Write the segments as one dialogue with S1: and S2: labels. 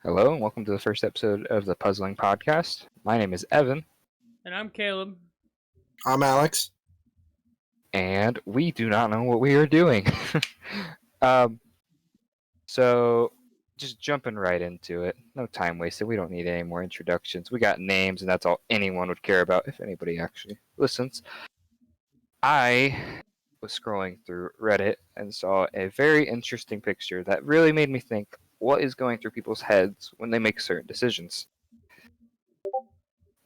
S1: Hello, and welcome to the first episode of the Puzzling Podcast. My name is Evan,
S2: And I'm Caleb.
S3: I'm Alex.
S1: and we do not know what we are doing. um, so, just jumping right into it. No time wasted. We don't need any more introductions. We got names, and that's all anyone would care about if anybody actually listens. I was scrolling through Reddit and saw a very interesting picture that really made me think what is going through people's heads when they make certain decisions.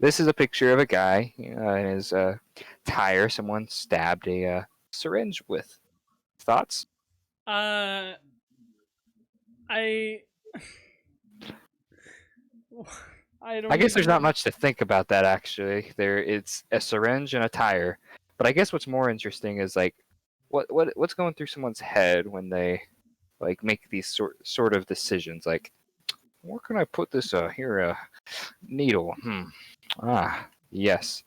S1: This is a picture of a guy in his tire. Someone stabbed a syringe with. Thoughts?
S2: I I don't
S1: I guess there's
S2: even
S1: not much to think about that actually. It's a syringe and a tire. But I guess what's more interesting is like what's going through someone's head when they like make these sort of decisions. Like, where can I put this needle? Yes.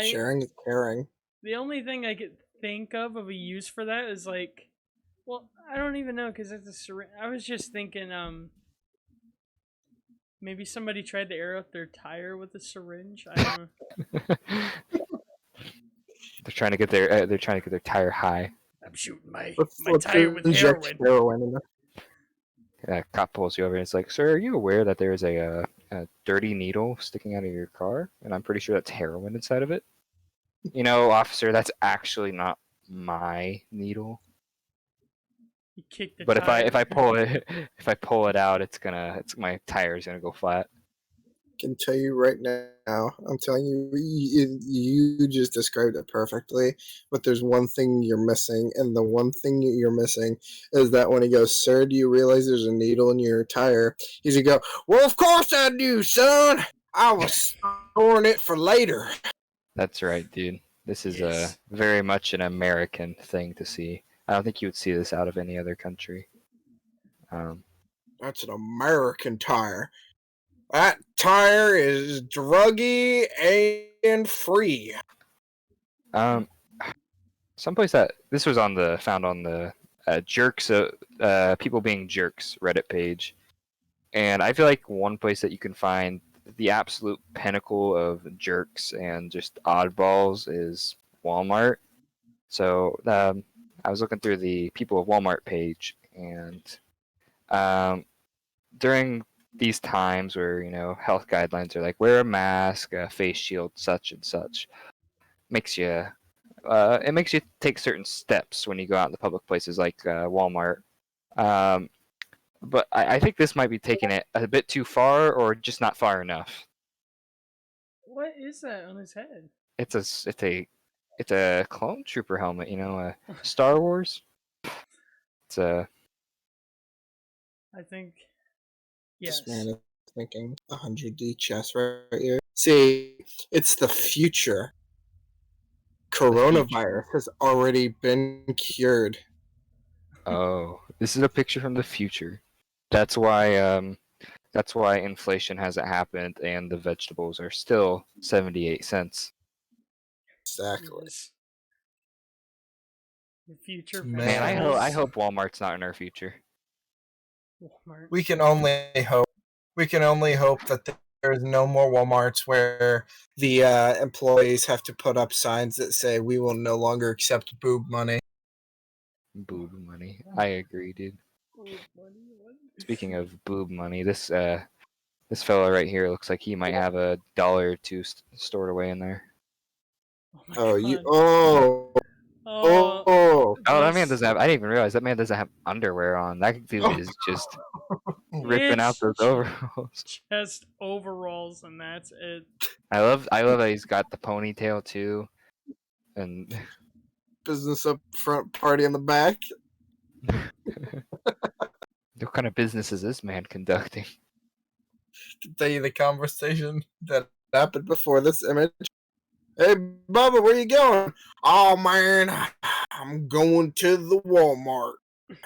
S3: Sharing is caring.
S2: The only thing I could think of a use for that is like, well, I don't even know because it's a syringe. I was just thinking, maybe somebody tried to air out their tire with a syringe. I don't know.
S1: They're trying to get their tire high.
S2: I'm shooting my
S3: Let's
S2: tire with
S3: inject
S2: heroin.
S3: in it.
S1: Cop pulls you over and it's like, "Sir, are you aware that there is a dirty needle sticking out of your car? And I'm pretty sure that's heroin inside of it." You know, officer, that's actually not my needle.
S2: You kicked the
S1: But
S2: tire.
S1: if I pull it out, it's my tire's gonna go flat.
S3: I can tell you right now. I'm telling you, you just described it perfectly. But there's one thing you're missing, and the one thing you're missing is that when he goes, "Sir, do you realize there's a needle in your tire?" He's gonna go, "Well, of course I do, son. I was storing it for later."
S1: That's right, dude. This is
S2: Yes.
S1: very much an American thing to see. I don't think you would see this out of any other country.
S3: That's an American tire. That tire is druggy and free.
S1: Someplace that this was found on the jerks, people being jerks Reddit page, and I feel like one place that you can find the absolute pinnacle of jerks and just oddballs is Walmart. So I was looking through the people of Walmart page, and during these times where health guidelines are like wear a mask, a face shield, such and such, makes you it makes you take certain steps when you go out in the public places like Walmart. But I think this might be taking it a bit too far, or just not far enough.
S2: What is that on his head?
S1: It's a clone trooper helmet. Star Wars. It's a
S2: I think. Yes.
S3: This man is thinking 100D chess right here. See, it's the future. Coronavirus has already been cured.
S1: Oh, this is a picture from the future. That's why inflation hasn't happened and the vegetables are still 78 cents.
S3: Exactly.
S2: Yes. The future.
S1: Man, I
S3: vegetables.
S1: hope Walmart's not in our future.
S2: Walmart.
S3: We can only hope. We can only hope that there's no more Walmarts where the employees have to put up signs that say we will no longer accept boob money.
S1: Boob money. I agree, dude.
S2: Boob money. What?
S1: Speaking of boob money, this fella right here looks like he might have $1 or two stored away in there.
S2: Oh my
S3: Oh,
S2: God.
S3: you. Oh.
S2: Oh.
S1: Oh, that man
S2: This-
S1: doesn't have. I didn't even realize that man doesn't have underwear on. That dude is just ripping out
S2: It's
S1: those overalls.
S2: Just overalls, and that's it.
S1: I love that he's got the ponytail too, and
S3: Business up front, party in the back.
S1: what kind of business is this man conducting?
S3: To tell you the conversation that happened before this image. Hey, Bubba, where you going? Oh, man, I'm going to the Walmart.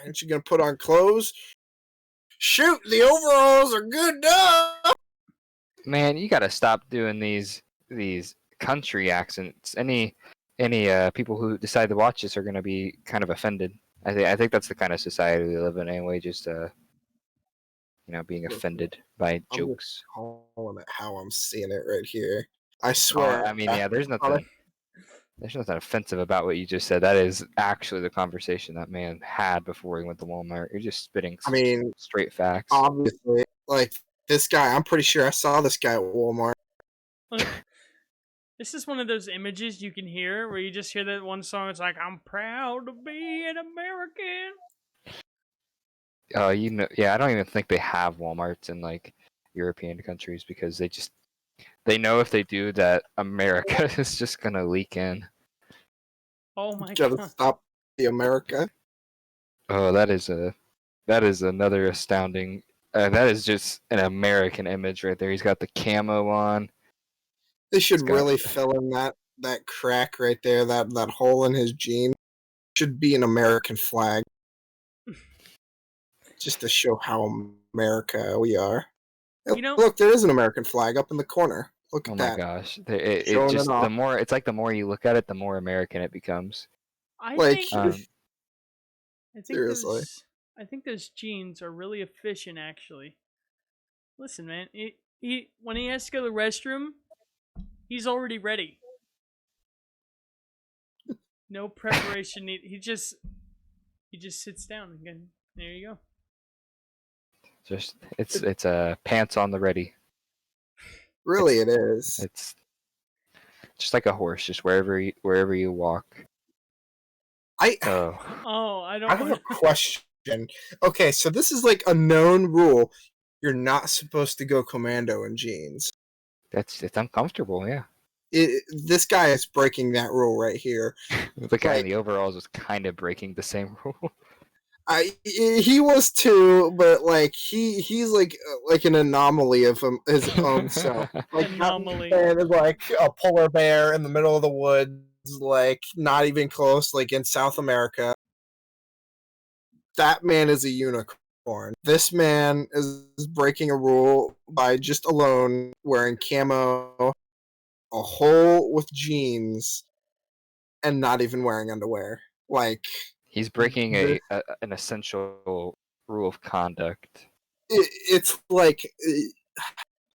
S3: Ain't you going to put on clothes? Shoot, the overalls are good enough.
S1: Man, you gotta stop doing these country accents. Any people who decide to watch this are gonna be kind of offended. I think that's the kind of society we live in anyway. Just being
S3: Listen,
S1: offended by
S3: I'm just
S1: jokes.
S3: calling it how I'm seeing it right here. I
S1: Oh,
S3: swear.
S1: I mean, yeah, there's
S3: on it.
S1: nothing. There's nothing offensive about what you just said. That is actually the conversation that man had before he went to Walmart. You're just spitting
S3: I mean,
S1: straight facts.
S3: obviously, like this guy. I'm pretty sure I saw this guy at Walmart.
S2: This is one of those images you can hear where you just hear that one song. It's like, I'm proud to be an American.
S1: Yeah, I don't even think they have Walmarts in like European countries because they know if they do that, America is just gonna leak in.
S2: Oh my
S3: Gotta
S2: god.
S3: stop the America.
S1: Oh, that is another astounding. That is just an American image right there. He's got the camo on.
S3: They
S1: He's
S3: should
S1: got
S3: really fill in that crack right there. That hole in his jean should be an American flag, just to show how America we are. Hey,
S2: You know,
S3: look, there is an American flag up in the corner. Look
S1: Oh
S3: at
S1: my
S3: that,
S1: gosh! It
S3: showing it
S1: just
S3: off.
S1: it's like the more you look at it, the more American it becomes.
S2: I
S3: Like,
S2: think
S1: Um,
S2: I think
S3: seriously.
S2: those jeans are really efficient. Actually, listen, man. He when he has to go to the restroom, he's already ready. No preparation need. He just sits down again. There you go.
S1: just it's pants on the ready.
S3: Really, it is.
S1: It's just like a horse, just wherever you walk.
S3: I
S1: Oh,
S2: Oh, I
S3: I
S2: don't
S3: have a
S2: want.
S3: question. Okay, so this is like a known rule. You're not supposed to go commando in jeans.
S1: it's uncomfortable. Yeah,
S3: This guy is breaking that rule right here.
S1: the guy in
S3: Like,
S1: the overalls was kind of breaking the same rule.
S3: he was too, but like he's like an anomaly of his own self. Like that
S2: Anomaly.
S3: man is like a polar bear in the middle of the woods, like not even close, like in South America. That man is a unicorn. This man is breaking a rule by just alone wearing camo, a hole with jeans, and not even wearing underwear. Like
S1: He's breaking
S3: the,
S1: an essential rule of conduct.
S3: it's like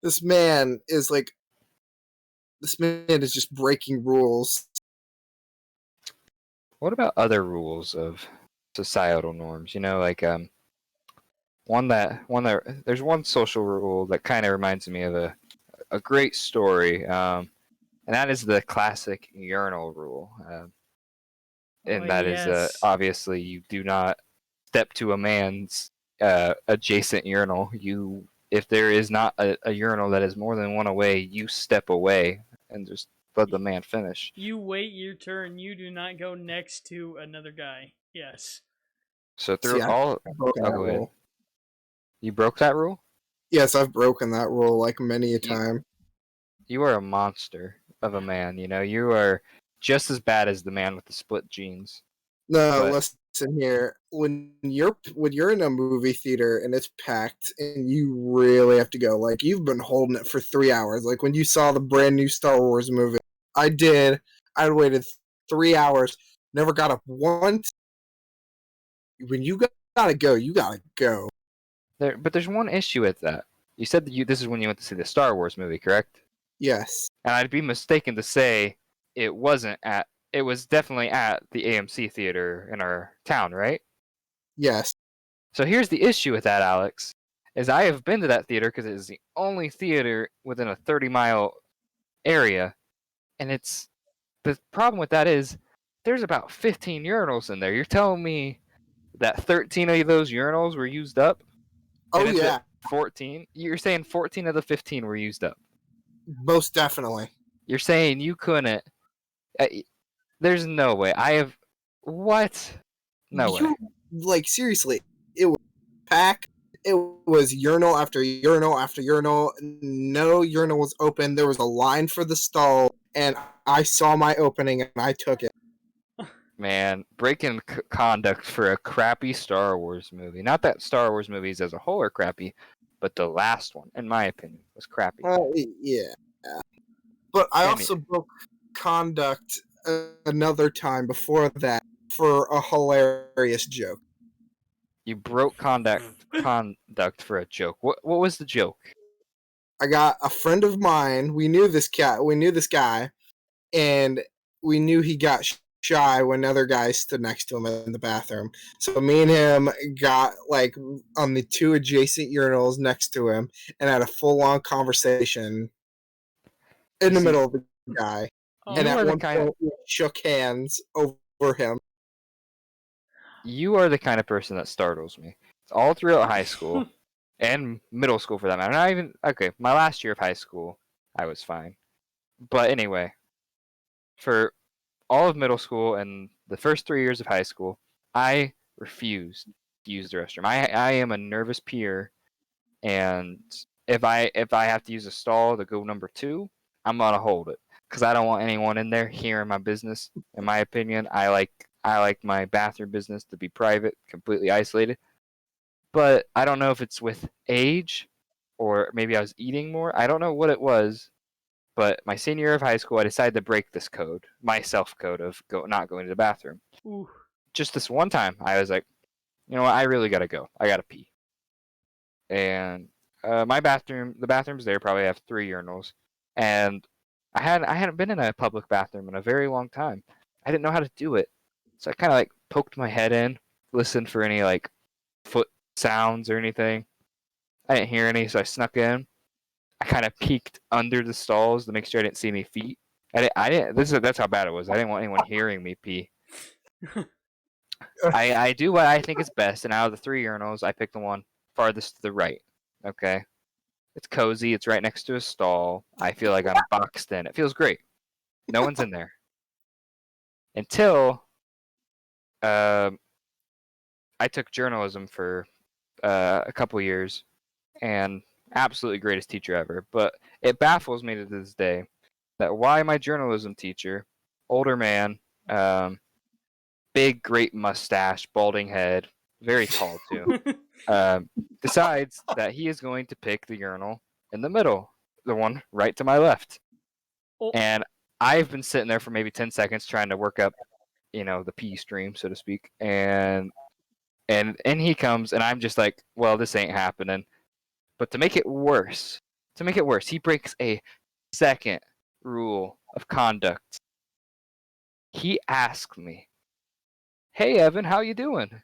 S3: this man is like this man is just breaking rules.
S1: What about other rules of societal norms? Like one that there's one social rule that kind of reminds me of a great story, and that is the classic urinal rule.
S2: Oh
S1: And that is
S2: yes.
S1: obviously you do not step to a man's adjacent urinal. If there is not a urinal that is more than one away, you step away and just let the man finish.
S2: You wait your turn. You do not go next to another guy. Yes.
S1: So
S3: See,
S1: through all,
S3: I've broken
S1: I'll
S3: that
S1: go ahead.
S3: rule.
S1: You broke that rule.
S3: Yes, I've broken that rule like many a
S1: You
S3: time.
S1: you are a monster of a man. You are just as bad as the man with the split jeans.
S3: No,
S1: But
S3: listen here. When you're in a movie theater and it's packed and you really have to go, like you've been holding it for 3 hours. Like when you saw the brand new Star Wars movie, I did. I waited 3 hours, never got up once. When you gotta go, you gotta go.
S1: there's one issue with that. You said that this is when you went to see the Star Wars movie, correct?
S3: Yes,
S1: And I'd be mistaken to say it wasn't at. It was definitely at the AMC theater in our town, right?
S3: yes.
S1: So here's the issue with that, Alex, is I have been to that theater because it is the only theater within a 30-mile area, and the problem with that is there's about 15 urinals in there. You're telling me that 13 of those urinals were used up, and
S3: Oh
S1: it's at
S3: yeah,
S1: 14? You're saying 14 of the 15 were used up.
S3: most definitely.
S1: You're saying you couldn't. Uh, there's no way. I have. What? No way.
S3: You like seriously? It was packed. It was urinal after urinal after urinal. No urinal was open. There was a line for the stall, and I saw my opening and I took it.
S1: Man, breaking conduct for a crappy Star Wars movie. Not that Star Wars movies as a whole are crappy, but the last one, in my opinion, was crappy.
S3: Yeah, but I
S1: And
S3: also broke conduct another time before that for a hilarious joke.
S1: You broke conduct for a joke. What was the joke?
S3: I got a friend of mine. We knew this guy, and we knew he got shy when other guys stood next to him in the bathroom. So me and him got like on the two adjacent urinals next to him and had a full on conversation in the
S1: See,
S3: middle of the guy. And
S1: you
S2: Oh,
S3: at
S1: are the
S3: one
S1: kind of
S3: point, we shook hands over him.
S1: you are the kind of person that startles me. All throughout high school and middle school, for that matter. Not even okay. My last year of high school, I was fine. But anyway, for all of middle school and the first 3 years of high school, I refused to use the restroom. I am a nervous peer, and if I have to use a stall to go number two, I'm gonna hold it because I don't want anyone in there hearing my business. In my opinion, I like my bathroom business to be private, completely isolated. But I don't know if it's with age or maybe I was eating more. I don't know what it was, but my senior year of high school, I decided to break this code, my self code of not going to the bathroom.
S2: ooh.
S1: Just this one time, I was like, you know what, I really gotta go. I gotta pee. And my bathroom, the bathrooms there probably have 3 urinals, and I hadn't been in a public bathroom in a very long time. I didn't know how to do it, so I kind of like poked my head in, listened for any like foot sounds or anything. I didn't hear any, so I snuck in. I kind of peeked under the stalls to make sure I didn't see any feet. I didn't. That's how bad it was. I didn't want anyone hearing me pee. I do what I think is best, and out of the 3 urinals, I picked the one farthest to the right. Okay, it's cozy. It's right next to a stall. I feel like I'm boxed in. It feels great. No one's in there until um, I took journalism for a couple years, and absolutely greatest teacher ever. But it baffles me to this day that why my journalism teacher, older man, um, big, great mustache, balding head, very tall too, um, decides that he is going to pick the urinal in the middle, the one right to my left.
S2: Oh,
S1: And I've been sitting there for maybe 10 seconds trying to work up, the pee stream, so to speak. And he comes, and I'm just like, well, this ain't happening. But to make it worse, he breaks a second rule of conduct. He asked me, "Hey Evan, how you doing?"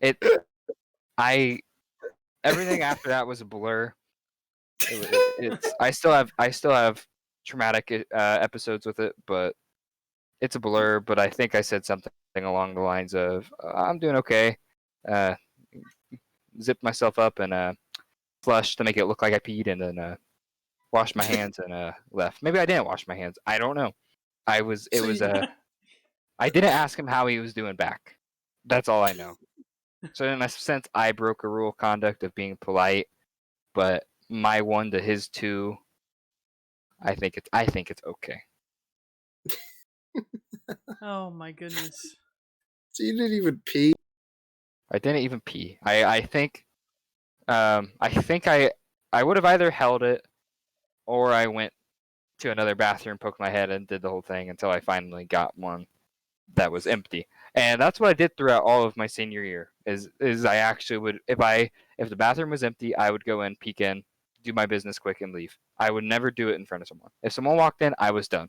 S1: It I Everything after that was a blur. It's I still have traumatic episodes with it, but it's a blur. But I think I said something along the lines of, "I'm doing okay." Uh, Zipped myself up and flushed to make it look like I peed, and then washed my hands and left. Maybe I didn't wash my hands. I don't know. I was. It was.
S3: See,
S1: I didn't ask him how he was doing back. That's all I know. So in a sense, I broke a rule of conduct of being polite, but my one to his two, I think it's okay.
S2: oh my goodness.
S3: so you didn't even pee.
S1: I didn't even pee. I think I would have either held it or I went to another bathroom, poked my head, and did the whole thing until I finally got one that was empty. And that's what I did throughout all of my senior year. Is I actually would if the bathroom was empty, I would go in, peek in, do my business quick, and leave. I would never do it in front of someone. If someone walked in, I was done.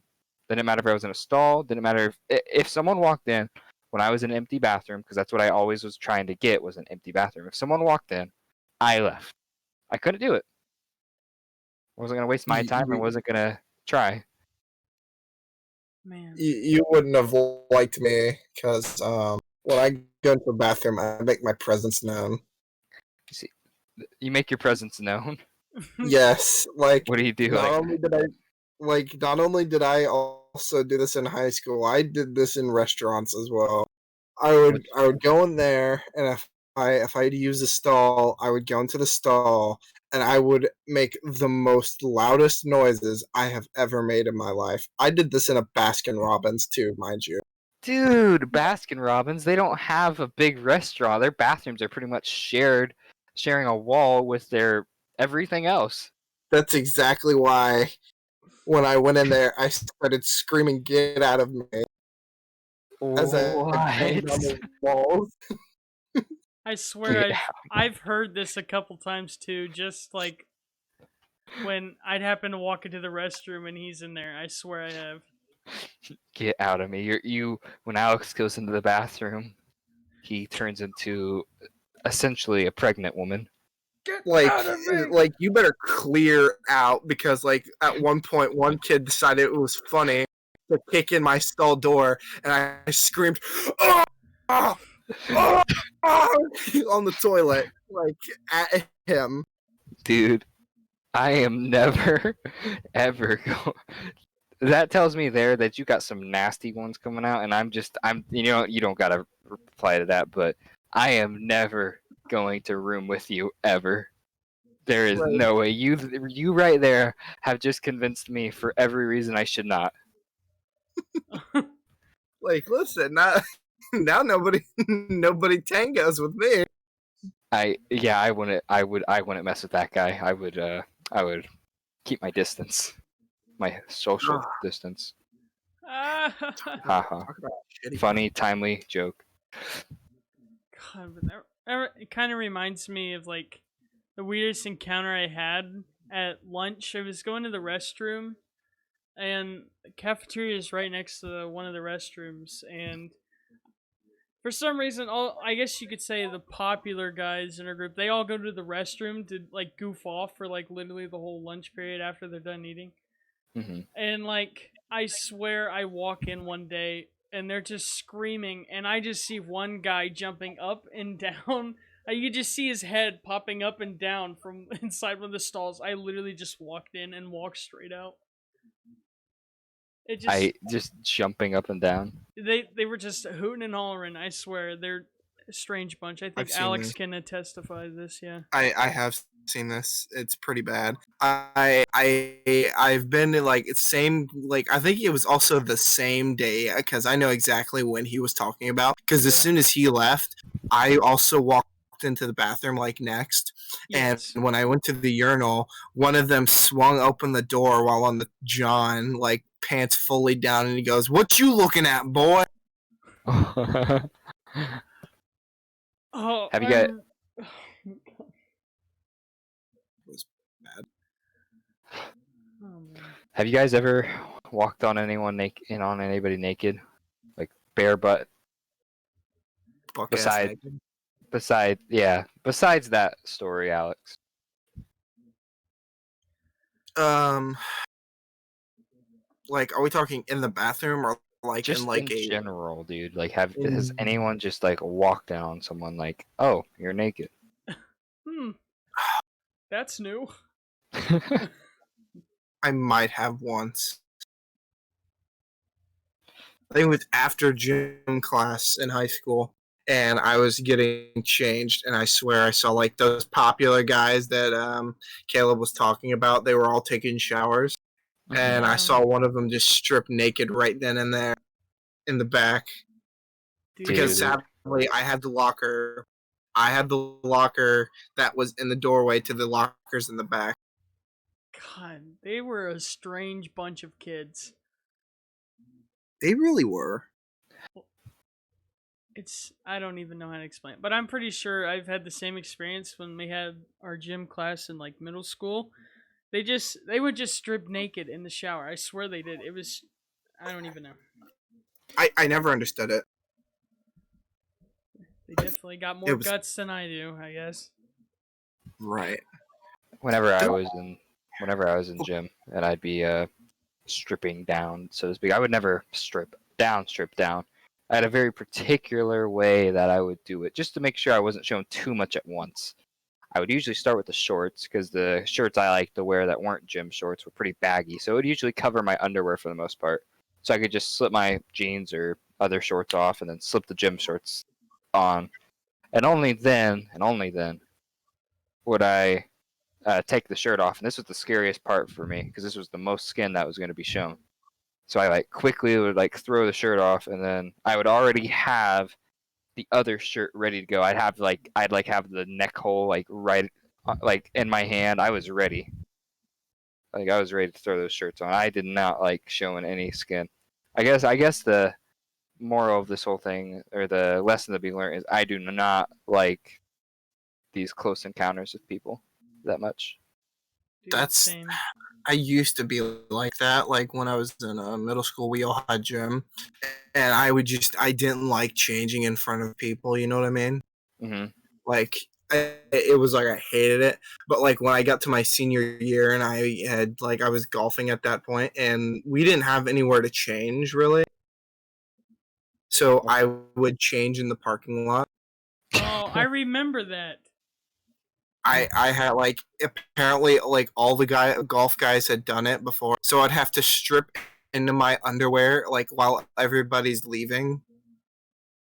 S1: Didn't matter if I was in a stall. Didn't matter if someone walked in when I was in an empty bathroom, because that's what I always was trying to get was an empty bathroom. If someone walked in, I left. I couldn't do it. I wasn't gonna waste my
S3: You,
S1: time. I
S3: you,
S1: wasn't gonna try.
S2: Man.
S3: you wouldn't have liked me because when I go into the bathroom, I make my presence known.
S1: See, you make your presence known.
S3: Yes, like
S1: What do you do?
S3: not only did I not only did I also do this in high school, I did this in restaurants as well.
S1: What?
S3: I would go in there, and if I had to use a stall, I would go into the stall and I would make the most loudest noises I have ever made in my life. I did this in a Baskin Robbins too, mind you.
S1: Dude, Baskin Robbins, they don't have a big restaurant. Their bathrooms are pretty much sharing a wall with their everything else.
S3: That's exactly why when I went in there, I started screaming, "Get out of me!" as I banged on
S1: What?
S3: the walls.
S2: I swear
S1: Get
S2: I've heard this a couple times too, just like when I'd happen to walk into the restroom and he's in there. I swear I have.
S1: Get out of me. You when Alex goes into the bathroom, he turns into essentially a pregnant woman.
S2: Get
S3: Like,
S2: out of me!
S3: you better clear out because, like, at one point, one kid decided it was funny to kick in my stall door, and I screamed, "Oh, oh, oh, oh," on the toilet, like at him.
S1: Dude, I am never ever going. That tells me there that you got some nasty ones coming out, and I'm you don't gotta reply to that, but I am never going to room with you ever. There is
S3: Like,
S1: no way. You right there have just convinced me for every reason I should not.
S3: listen, now, now nobody tangos with me.
S1: I wouldn't mess with that guy. I would keep my distance, my social
S3: Ugh,
S1: distance.
S3: talk
S1: Haha.
S3: about shitty.
S1: Funny, timely joke.
S2: God, but it kind of reminds me of like the weirdest encounter I had at lunch. I was going to the restroom, and the cafeteria is right next to one of the restrooms, and for some reason, all I guess you could say the popular guys in our group, they all go to the restroom to like goof off for like literally the whole lunch period after they're done eating.
S1: Hmm.
S2: And like I swear I walk in one day and they're just screaming and I just see one guy jumping up and down. You could just see his head popping up and down from inside one of the stalls. I literally just walked in and walked straight out. It just
S1: I just jumping up and down.
S2: they were just hooting and hollering. I swear they're a strange bunch. I think
S3: I've seen
S2: Alex
S3: this.
S2: can testify to this. Yeah.
S3: I have seen this. It's pretty bad. I've been to like it's same like I think it was also the same day because I know exactly when he was talking about because as
S2: Yeah.
S3: soon as he left, I also walked into the bathroom like next, and
S2: Yes.
S3: when I went to the urinal, one of them swung open the door while on the John like pants fully down, and he goes, "What you looking at, boy?"
S2: Oh,
S1: Have you got?
S2: I'm.
S3: It was bad.
S2: Oh man.
S1: Have you guys ever walked on anyone naked, on anybody naked, like bare butt?
S3: Buck ass
S1: Beside,
S3: naked.
S1: besides that story, Alex.
S3: Um, like, are we talking in the bathroom or like in
S1: Just
S3: like
S1: in
S3: a
S1: general, dude. Like, has
S3: in
S1: anyone just like walked in on someone like, oh, you're naked?
S2: Hmm. That's new.
S3: I might have once. I think it was after gym class in high school, and I was getting changed, and I swear I saw like those popular guys that Caleb was talking about. They were all taking showers, and I
S2: Yeah.
S3: saw one of them just strip naked right then and there in the back because
S2: Dude.
S1: Dude,
S3: sadly I had the locker. I had the locker that was in the doorway to the lockers in the back.
S2: God, they were a strange bunch of kids.
S3: They really were.
S2: It's I don't even know how to explain it, but I'm pretty sure I've had the same experience when we had our gym class in like middle school. They would just strip naked in the shower. I swear they did. It was I don't even know.
S3: I never understood it.
S2: They definitely got more
S3: It was
S2: guts than I do, I guess.
S3: right.
S1: whenever I was in whenever I was in gym and I'd be stripping down, so to speak, I would never strip down. I had a very particular way that I would do it, just to make sure I wasn't showing too much at once. I would usually start with the shorts because the shirts I liked to wear that weren't gym shorts were pretty baggy, so it would usually cover my underwear for the most part. So I could just slip my jeans or other shorts off and then slip the gym shorts on, and only then would I take the shirt off. And this was the scariest part for me because this was the most skin that was going to be shown. So I like quickly would like throw the shirt off, and then I would already have the other shirt ready to go. I'd like have the neck hole like right like in my hand. I was ready. Like I was ready to throw those shirts on. I did not like showing any skin. I guess moral of this whole thing, or the lesson to be learned, is I do not like these close encounters with people that much.
S2: Dude,
S3: That's
S2: same.
S3: I used to be like that. Like when I was in middle school, we all had gym, and I didn't like changing in front of people. You know what I mean?
S1: Hmm.
S3: Like it was like I hated it. But like when I got to my senior year, and I was golfing at that point, and we didn't have anywhere to change really, so I would change in the parking lot.
S2: Oh, I remember that.
S3: I had like apparently like all the golf guys had done it before, so I'd have to strip into my underwear like while everybody's leaving.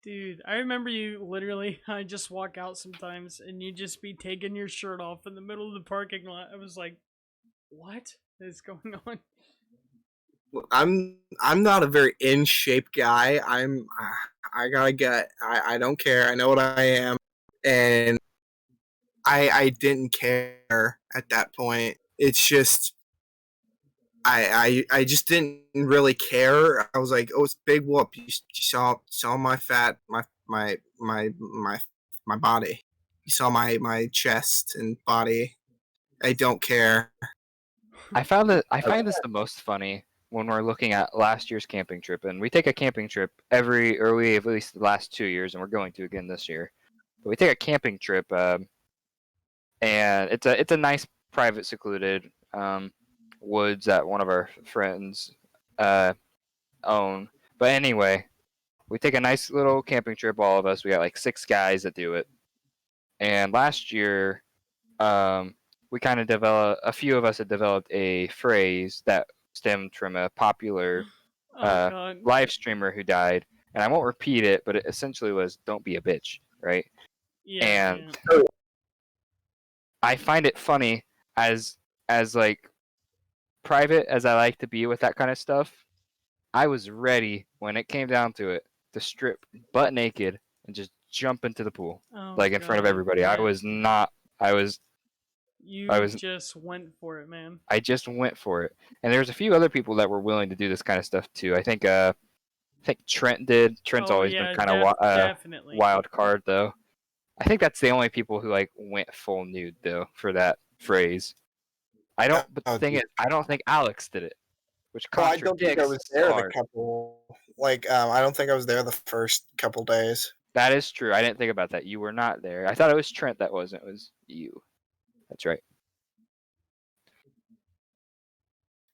S2: Dude, I remember you literally. I just walk out sometimes, and you just be taking your shirt off in the middle of the parking lot. I was like, "What is going on?"
S3: I'm not a very in shape guy. I gotta get I don't care. I know what I am, and I didn't care at that point. It's just I just didn't really care. I was like, oh, it's big whoop. You saw my fat my body. You saw my chest and body. I don't care.
S1: I find this the most funny when we're looking at last year's camping trip, and we take a camping trip or we have at least the last 2 years, and we're going to again this year. But we take a camping trip, and it's a nice private secluded woods that one of our friends uh, own. But anyway, we take a nice little camping trip. All of us, we got like 6 guys that do it. And last year, we kind of developed. A few of us had developed a phrase that stemmed from a popular
S2: Oh god.
S1: live streamer who died. And I won't repeat it, but it essentially was "Don't be a bitch," right?
S2: Yeah,
S1: And
S2: yeah.
S1: I find it funny as like private as I like to be with that kind of stuff. I was ready when it came down to it to strip butt naked and just jump into the pool,
S2: Oh
S1: like in front of
S2: god.
S1: everybody. I
S2: Yeah.
S1: was not. I was. I
S2: You
S1: was.
S2: just went for it, man.
S1: I just went for it. And there's a few other people that were willing to do this kind of stuff too. I think. I think Trent did. Trent's
S2: Oh
S1: always been
S2: yeah,
S1: kind of
S2: definitely.
S1: wild card though. I think that's the only people who like went full nude though for that phrase. I don't. But the
S3: Oh,
S1: thing is, I don't think Alex did it, which
S3: well, I don't think I
S1: contradicts
S3: was there the
S1: ours.
S3: couple. Like, I don't think I was there the first couple days.
S1: That is true. I didn't think about that. You were not there. I thought it was Trent that wasn't. It was you. That's right.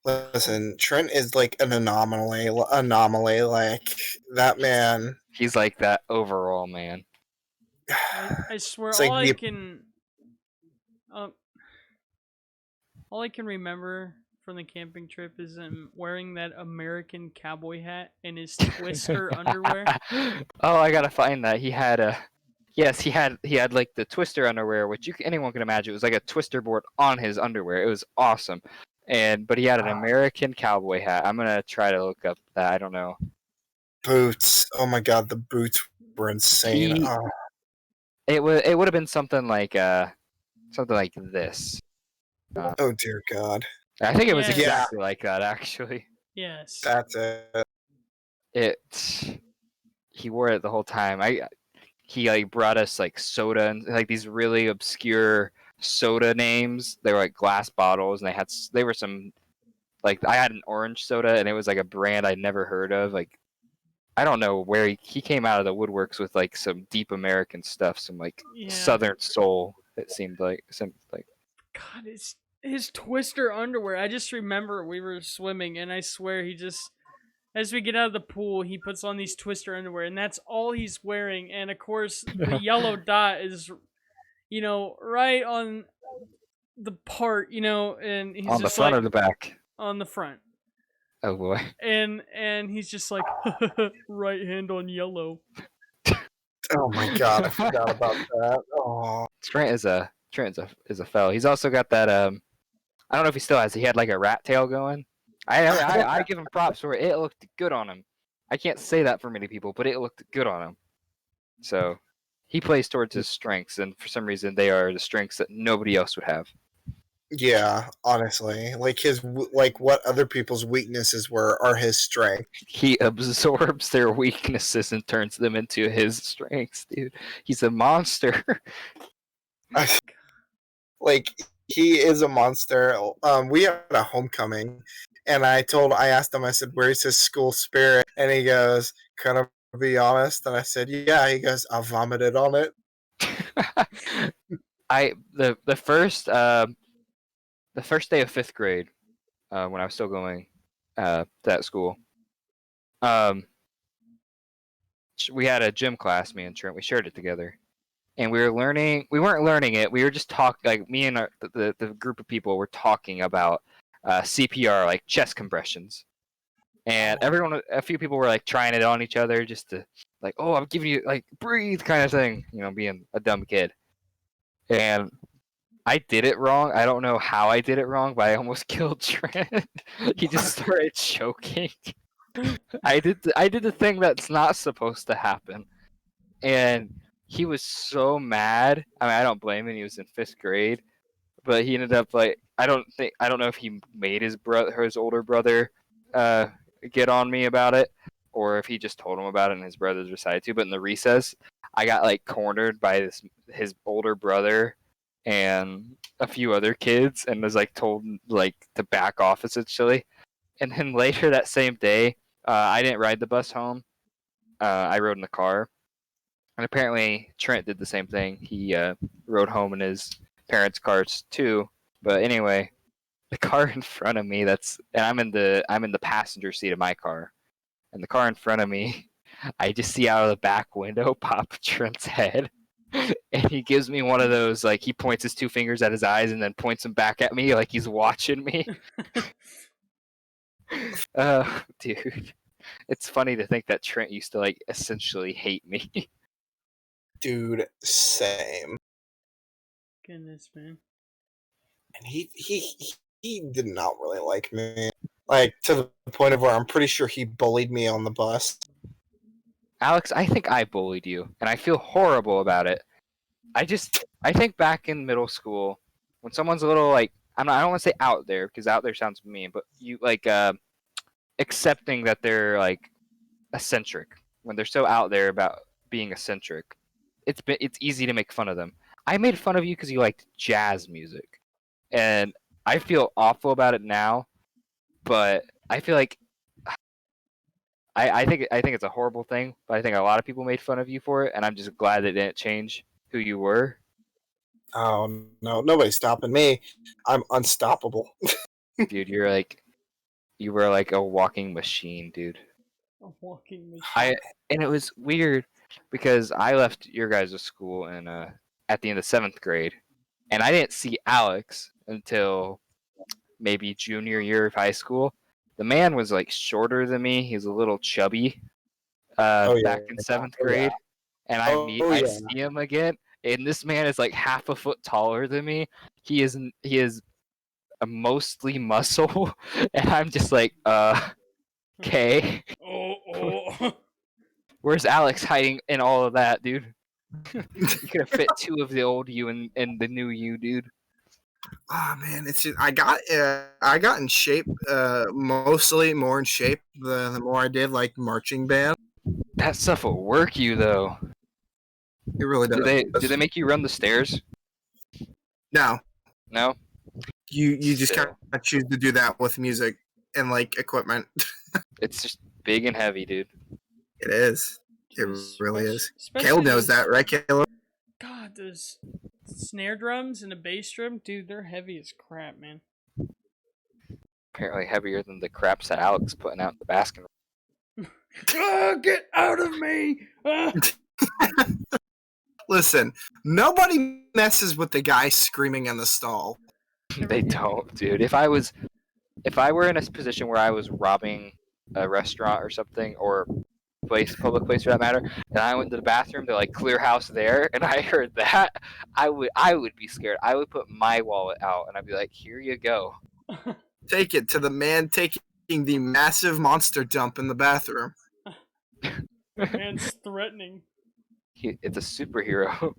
S3: Listen, Trent is like an anomaly. Anomaly, like that man.
S1: He's like that overall man.
S2: I swear,
S3: It's like the
S2: um, all I can remember from the camping trip is him wearing that American cowboy hat and his twister underwear.
S1: Oh, I gotta find that. He had a. Yes, he had like the twister underwear, which anyone can imagine. It was like a twister board on his underwear. It was awesome, but he had an American cowboy hat. I'm gonna try to look up that. I don't know.
S3: boots. Oh my god, the boots were insane.
S1: He
S3: Oh,
S1: it would have been something like this.
S3: oh dear god.
S1: I think it was
S2: Yes.
S3: Yeah.
S1: exactly like that actually.
S2: Yes.
S3: That's it.
S1: It he wore it the whole time. He like brought us like soda and like these really obscure soda names. They were like glass bottles and they were some like I had an orange soda and it was like a brand I'd never heard of. Like I don't know where he came out of the woodworks with like some deep American stuff, some like
S2: Yeah.
S1: Southern soul. It seemed like
S2: God, his twister underwear. I just remember we were swimming, and I swear he just, as we get out of the pool, he puts on these twister underwear, and that's all he's wearing. And of course, the yellow dot is, right on the part, and he's
S1: on the
S2: just
S1: front
S2: like
S1: or the back.
S2: on the front,
S1: Oh boy.
S2: and he's just like right hand on yellow.
S3: Oh my god, I forgot about that. Oh,
S1: Trent is a fellow. He's also got that I don't know if he still has. He had like a rat tail going. I give him props for it. It looked good on him. I can't say that for many people, but it looked good on him. So he plays towards his strengths, and for some reason they are the strengths that nobody else would have.
S3: Yeah, honestly, like like what other people's weaknesses were are his strengths.
S1: He absorbs their weaknesses and turns them into his strengths, dude. He's a monster.
S3: Like he is a monster. We had a homecoming, and I asked him, I said, "Where's his school spirit?" And he goes, "Can I be honest?" And I said, "Yeah." He goes, "I vomited on it."
S1: The first day of fifth grade, when I was still going to that school, um, we had a gym class. Me and Trent, we shared it together, and we were learning. We weren't learning it. We were just talking. Like me and the group of people were talking about CPR, like chest compressions. And a few people were like trying it on each other just to like, oh, I'm giving you like breathe kind of thing, being a dumb kid. And I did it wrong. I don't know how I did it wrong, but I almost killed Trent. He just started choking. I did the thing that's not supposed to happen, and he was so mad. I mean, I don't blame him. He was in fifth grade, but he ended up like I don't know if he made his older brother uh, get on me about it, or if he just told him about it and his brothers decided to. But in the recess, I got like cornered by his older brother and a few other kids, and was like told like to back off essentially. And then later that same day, I didn't ride the bus home. I rode in the car, and apparently Trent did the same thing. He rode home in his parents' cars too. But anyway, the car in front of me, and I'm in the passenger seat of my car, and the car in front of me, I just see out of the back window pop Trent's head. And he gives me one of those, like he points his two fingers at his eyes and then points them back at me like he's watching me. Dude, it's funny to think that Trent used to like essentially hate me.
S3: Dude, same.
S2: Goodness, man.
S3: And he did not really like me. Like to the point of where I'm pretty sure he bullied me on the bus.
S1: Alex, I think I bullied you, and I feel horrible about it. I think back in middle school, when someone's a little like I don't want to say out there because out there sounds mean, but you like accepting that they're like eccentric when they're so out there about being eccentric. It's easy to make fun of them. I made fun of you because you liked jazz music, and I feel awful about it now. But I feel like I think it's a horrible thing. But I think a lot of people made fun of you for it, and I'm just glad that it didn't change who you were.
S3: Oh no, nobody's stopping me. I'm unstoppable.
S1: Dude, you were like a walking machine, dude.
S2: A walking machine.
S1: And it was weird because I left your guys' school in at the end of seventh grade, and I didn't see Alex until maybe junior year of high school. The man was like shorter than me. He was a little chubby
S3: Oh yeah.
S1: back in seventh grade, and I
S3: Yeah.
S1: see him again, and this man is like half a foot taller than me. He is a mostly muscle, and I'm just like, okay.
S2: Oh.
S1: Where's Alex hiding in all of that, dude? You could have fit two of the old you and the new you, dude.
S3: Oh man, it's just, I got in shape. Mostly more in shape the more I did like marching band.
S1: That stuff will work you though.
S3: It really
S1: Do they
S3: does.
S1: make you run the stairs?
S3: No,
S1: No.
S3: you just kind
S1: Still,
S3: of choose to do that with music and like equipment.
S1: it's just big and heavy, dude.
S3: It is. It really
S2: Especially,
S3: is. Caleb
S2: especially
S3: knows that,
S2: those.
S3: right, Caleb?
S2: God, those snare drums and a bass drum, dude, they're heavy as crap, man.
S1: Apparently heavier than the craps that Alex putting out in the basket.
S2: Get out of me!
S3: Listen, nobody messes with the guy screaming in the stall.
S1: They don't, dude. If I were in a position where I was robbing a restaurant or something, or public place for that matter, and I went to the bathroom to like clear house there, and I heard that, I would be scared. I would put my wallet out and I'd be like, here you go.
S3: Take it to the man taking the massive monster dump in the bathroom.
S2: Man's threatening.
S1: It's a superhero.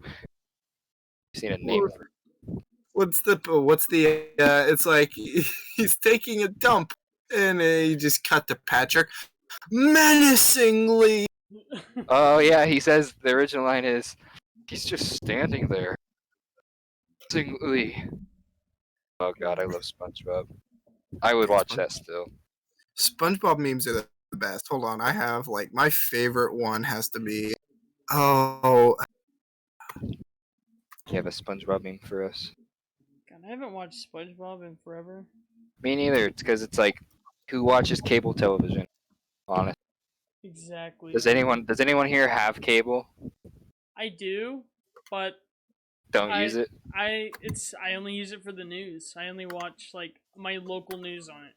S1: Seen a name for it.
S3: what's the it's like he's taking a dump and he just cut to Patrick menacingly.
S1: Oh yeah, he says the original line is, "He's just standing there, singly." Oh god, I love SpongeBob. I would watch that still.
S3: SpongeBob memes are the best. Hold on, I have like my favorite one has to be oh
S1: You have a SpongeBob meme for us?
S2: God, I haven't watched SpongeBob in forever.
S1: Me neither. It's because it's like, who watches cable television? Honest.
S2: Exactly.
S1: Does anyone here have cable?
S2: I do, but
S1: Don't
S2: I
S1: use it.
S2: I only use it for the news. I only watch like my local news on it.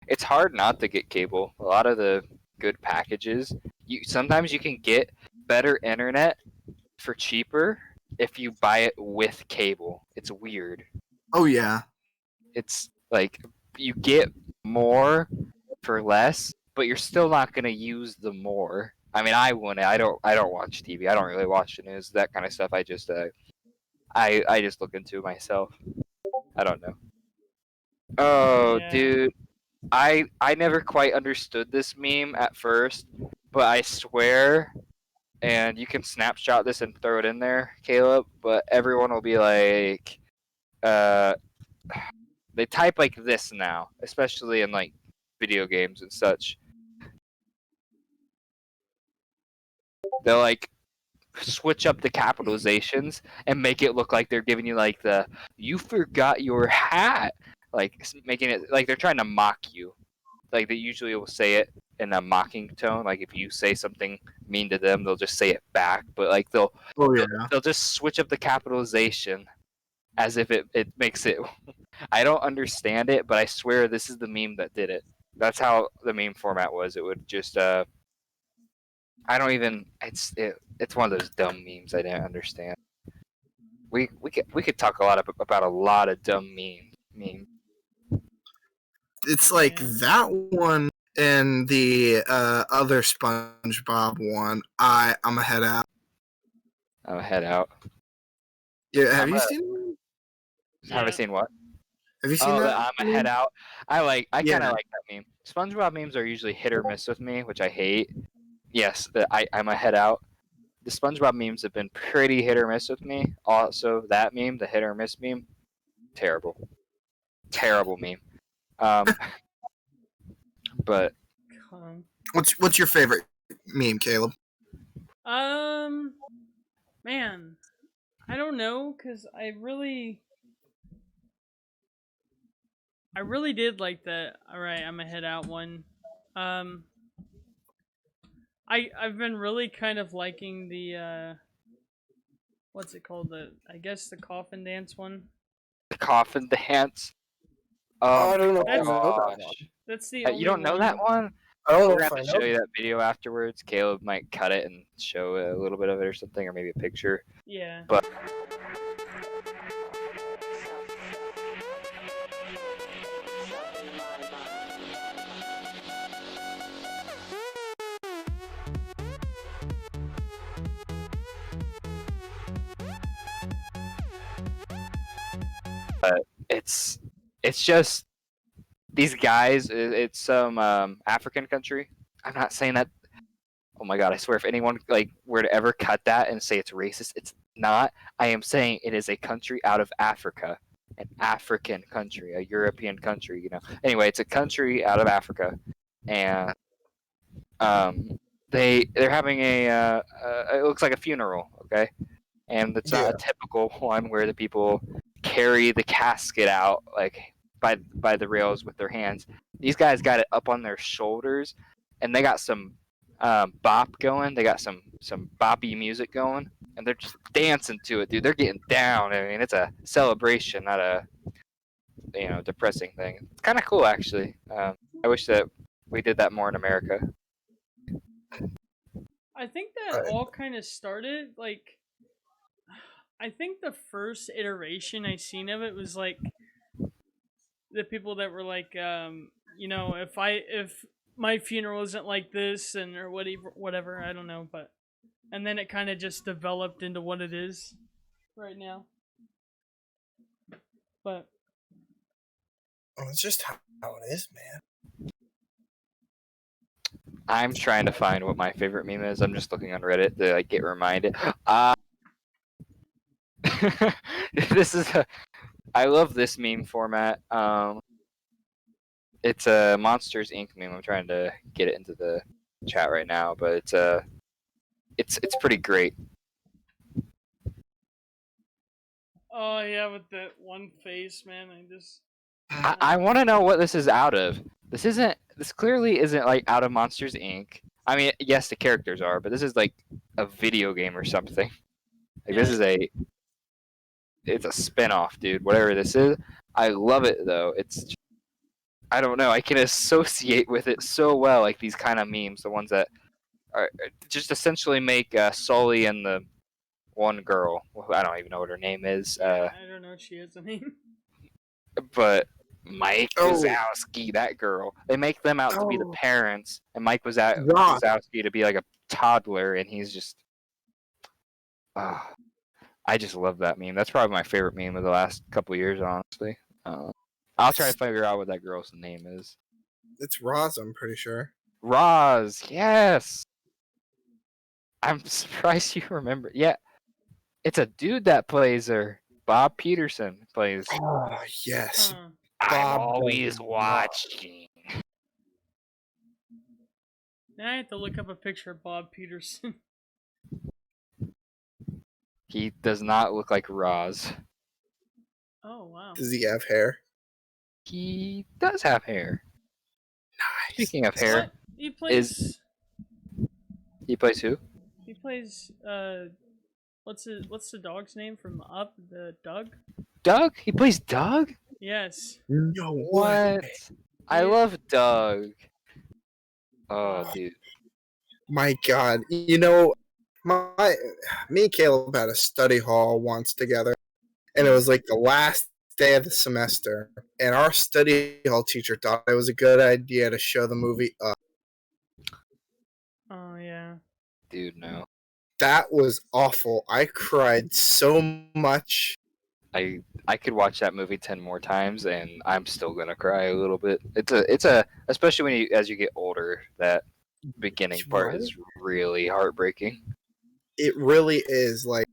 S1: It's hard not to get cable. A lot of the good packages, you sometimes you can get better internet for cheaper if you buy it with cable. It's weird.
S3: oh yeah.
S1: It's like you get more for less, but you're still not gonna use the more. I mean, I wouldn't. I don't watch TV. I don't really watch the news, that kind of stuff. I just look into it myself. I don't know. Oh,
S2: Yeah.
S1: dude, I never quite understood this meme at first, but I swear, and you can snapshot this and throw it in there, Caleb. But everyone will be like, uh, they type like this now, especially in like video games and such. They'll like switch up the capitalizations and make it look like they're giving you like the "you forgot your hat," like making it like they're trying to mock you. Like they usually will say it in a mocking tone. Like if you say something mean to them, they'll just say it back. But like
S3: Oh
S1: they'll,
S3: yeah.
S1: they'll just switch up the capitalization as if it makes it. I don't understand it, but I swear this is the meme that did it. That's how the meme format was. It would just I don't even. It's one of those dumb memes I didn't understand. We could talk a lot about a lot of dumb memes.
S3: It's like
S2: Yeah.
S3: that one and the other SpongeBob one. I'm a head out.
S1: I'm gonna head out.
S3: Yeah, have
S1: I'm
S3: you
S1: a.
S3: seen?
S1: Have I
S2: Yeah.
S1: seen what?
S3: Have you seen
S1: Oh,
S3: that?
S1: I'm a head
S3: Meme?
S1: out. I kind of
S3: Yeah.
S1: like that meme. SpongeBob memes are usually hit or miss with me, which I hate. Yes, I'm a head out. The SpongeBob memes have been pretty hit or miss with me. Also, that meme, the hit or miss meme, terrible, terrible meme. Um, but
S2: Um.
S3: What's your favorite meme, Caleb?
S2: um Man, I don't know, cause I really did like that. All right, I'm gonna head out one. Um, I've been really kind of liking the what's it called, the I guess the coffin dance one.
S1: the coffin dance. Oh
S3: I don't know
S1: my
S3: if I
S2: That's
S3: know that one.
S1: gosh.
S2: that's the
S1: You
S2: only
S1: don't know that
S2: one.
S1: one?
S3: I don't
S1: We're
S3: know
S1: gonna
S3: if
S1: have
S3: I
S1: to
S3: know.
S1: show you that video afterwards. Caleb might cut it and show a little bit of it or something, or maybe a picture.
S2: Yeah.
S1: But it's it's just these guys. It's some African country. I'm not saying that. Oh my god! I swear, if anyone like were to ever cut that and say it's racist, it's not. I am saying it is a country out of Africa, an African country, a European country. Anyway, it's a country out of Africa, and um, they're having it looks like a funeral, okay, and it's not
S3: Yeah.
S1: a typical one where the people carry the casket out like by the rails with their hands. These guys got it up on their shoulders, and they got some bop going. They got some boppy music going, and they're just dancing to it, dude. They're getting down. I mean, it's a celebration, not a depressing thing. It's kind of cool, actually. I wish that we did that more in America.
S2: I think that
S3: I,
S2: all kind of started like I think the first iteration I seen of it was like the people that were like, if my funeral isn't like this and or whatever, I don't know, but and then it kind of just developed into what it is right now. But
S3: Oh, it's just how it is, man.
S1: I'm trying to find what my favorite meme is. I'm just looking on Reddit to like get reminded. This is a. I love this meme format. It's a Monsters Inc. meme. I'm trying to get it into the chat right now, but it's pretty great.
S2: oh yeah, with that one face, man, I just
S1: I want to know what this is out of. This isn't. This clearly isn't like out of Monsters Inc. I mean, yes, the characters are, but this is like a video game or something. Like this
S2: Yeah.
S1: is a. It's a spin-off, dude. Whatever this is, I love it though. It's. I don't know. I can associate with it so well, like these kind of memes, the ones that are just essentially make Sully and the one girl. I don't even know what her name is.
S2: I don't know if she has a name.
S1: But Mike
S3: Oh.
S1: Wazowski, that girl, they make them out to be the
S3: Oh.
S1: parents, and Mike
S3: Ross.
S1: Wazowski to be like a toddler, and he's just. I just love that meme. That's probably my favorite meme of the last couple years, honestly. I'll try to figure out what that girl's name is.
S3: It's Roz, I'm pretty sure.
S1: Roz, yes. I'm surprised you remember. Yeah, it's a dude that plays her. Bob Peterson plays.
S3: Oh, yes.
S2: Huh.
S1: I'm
S3: Bob
S1: always
S3: does not.
S1: watching.
S2: Now I have to look up a picture of Bob Peterson.
S1: He does not look like Roz.
S2: Oh wow.
S3: Does he have hair?
S1: He does have hair.
S3: Nice.
S1: Speaking of hair,
S2: What? He plays.
S1: he plays who?
S2: He plays. What's the dog's name from Up? The Doug.
S1: Doug? He plays Doug?
S2: Yes.
S3: No
S1: What?
S3: way.
S1: I
S2: Yeah.
S1: love Doug. Oh,
S3: Oh.
S1: dude.
S3: My God. Me and Caleb had a study hall once together, and it was like the last day of the semester, and our study hall teacher thought it was a good idea to show the movie Up.
S2: Oh yeah.
S1: Dude, no.
S3: That was awful. I cried so much.
S1: I could watch that movie 10 more times and I'm still gonna cry a little bit. It's a especially when as you get older, that beginning part
S3: Right?
S1: is really heartbreaking.
S3: It really is. Like,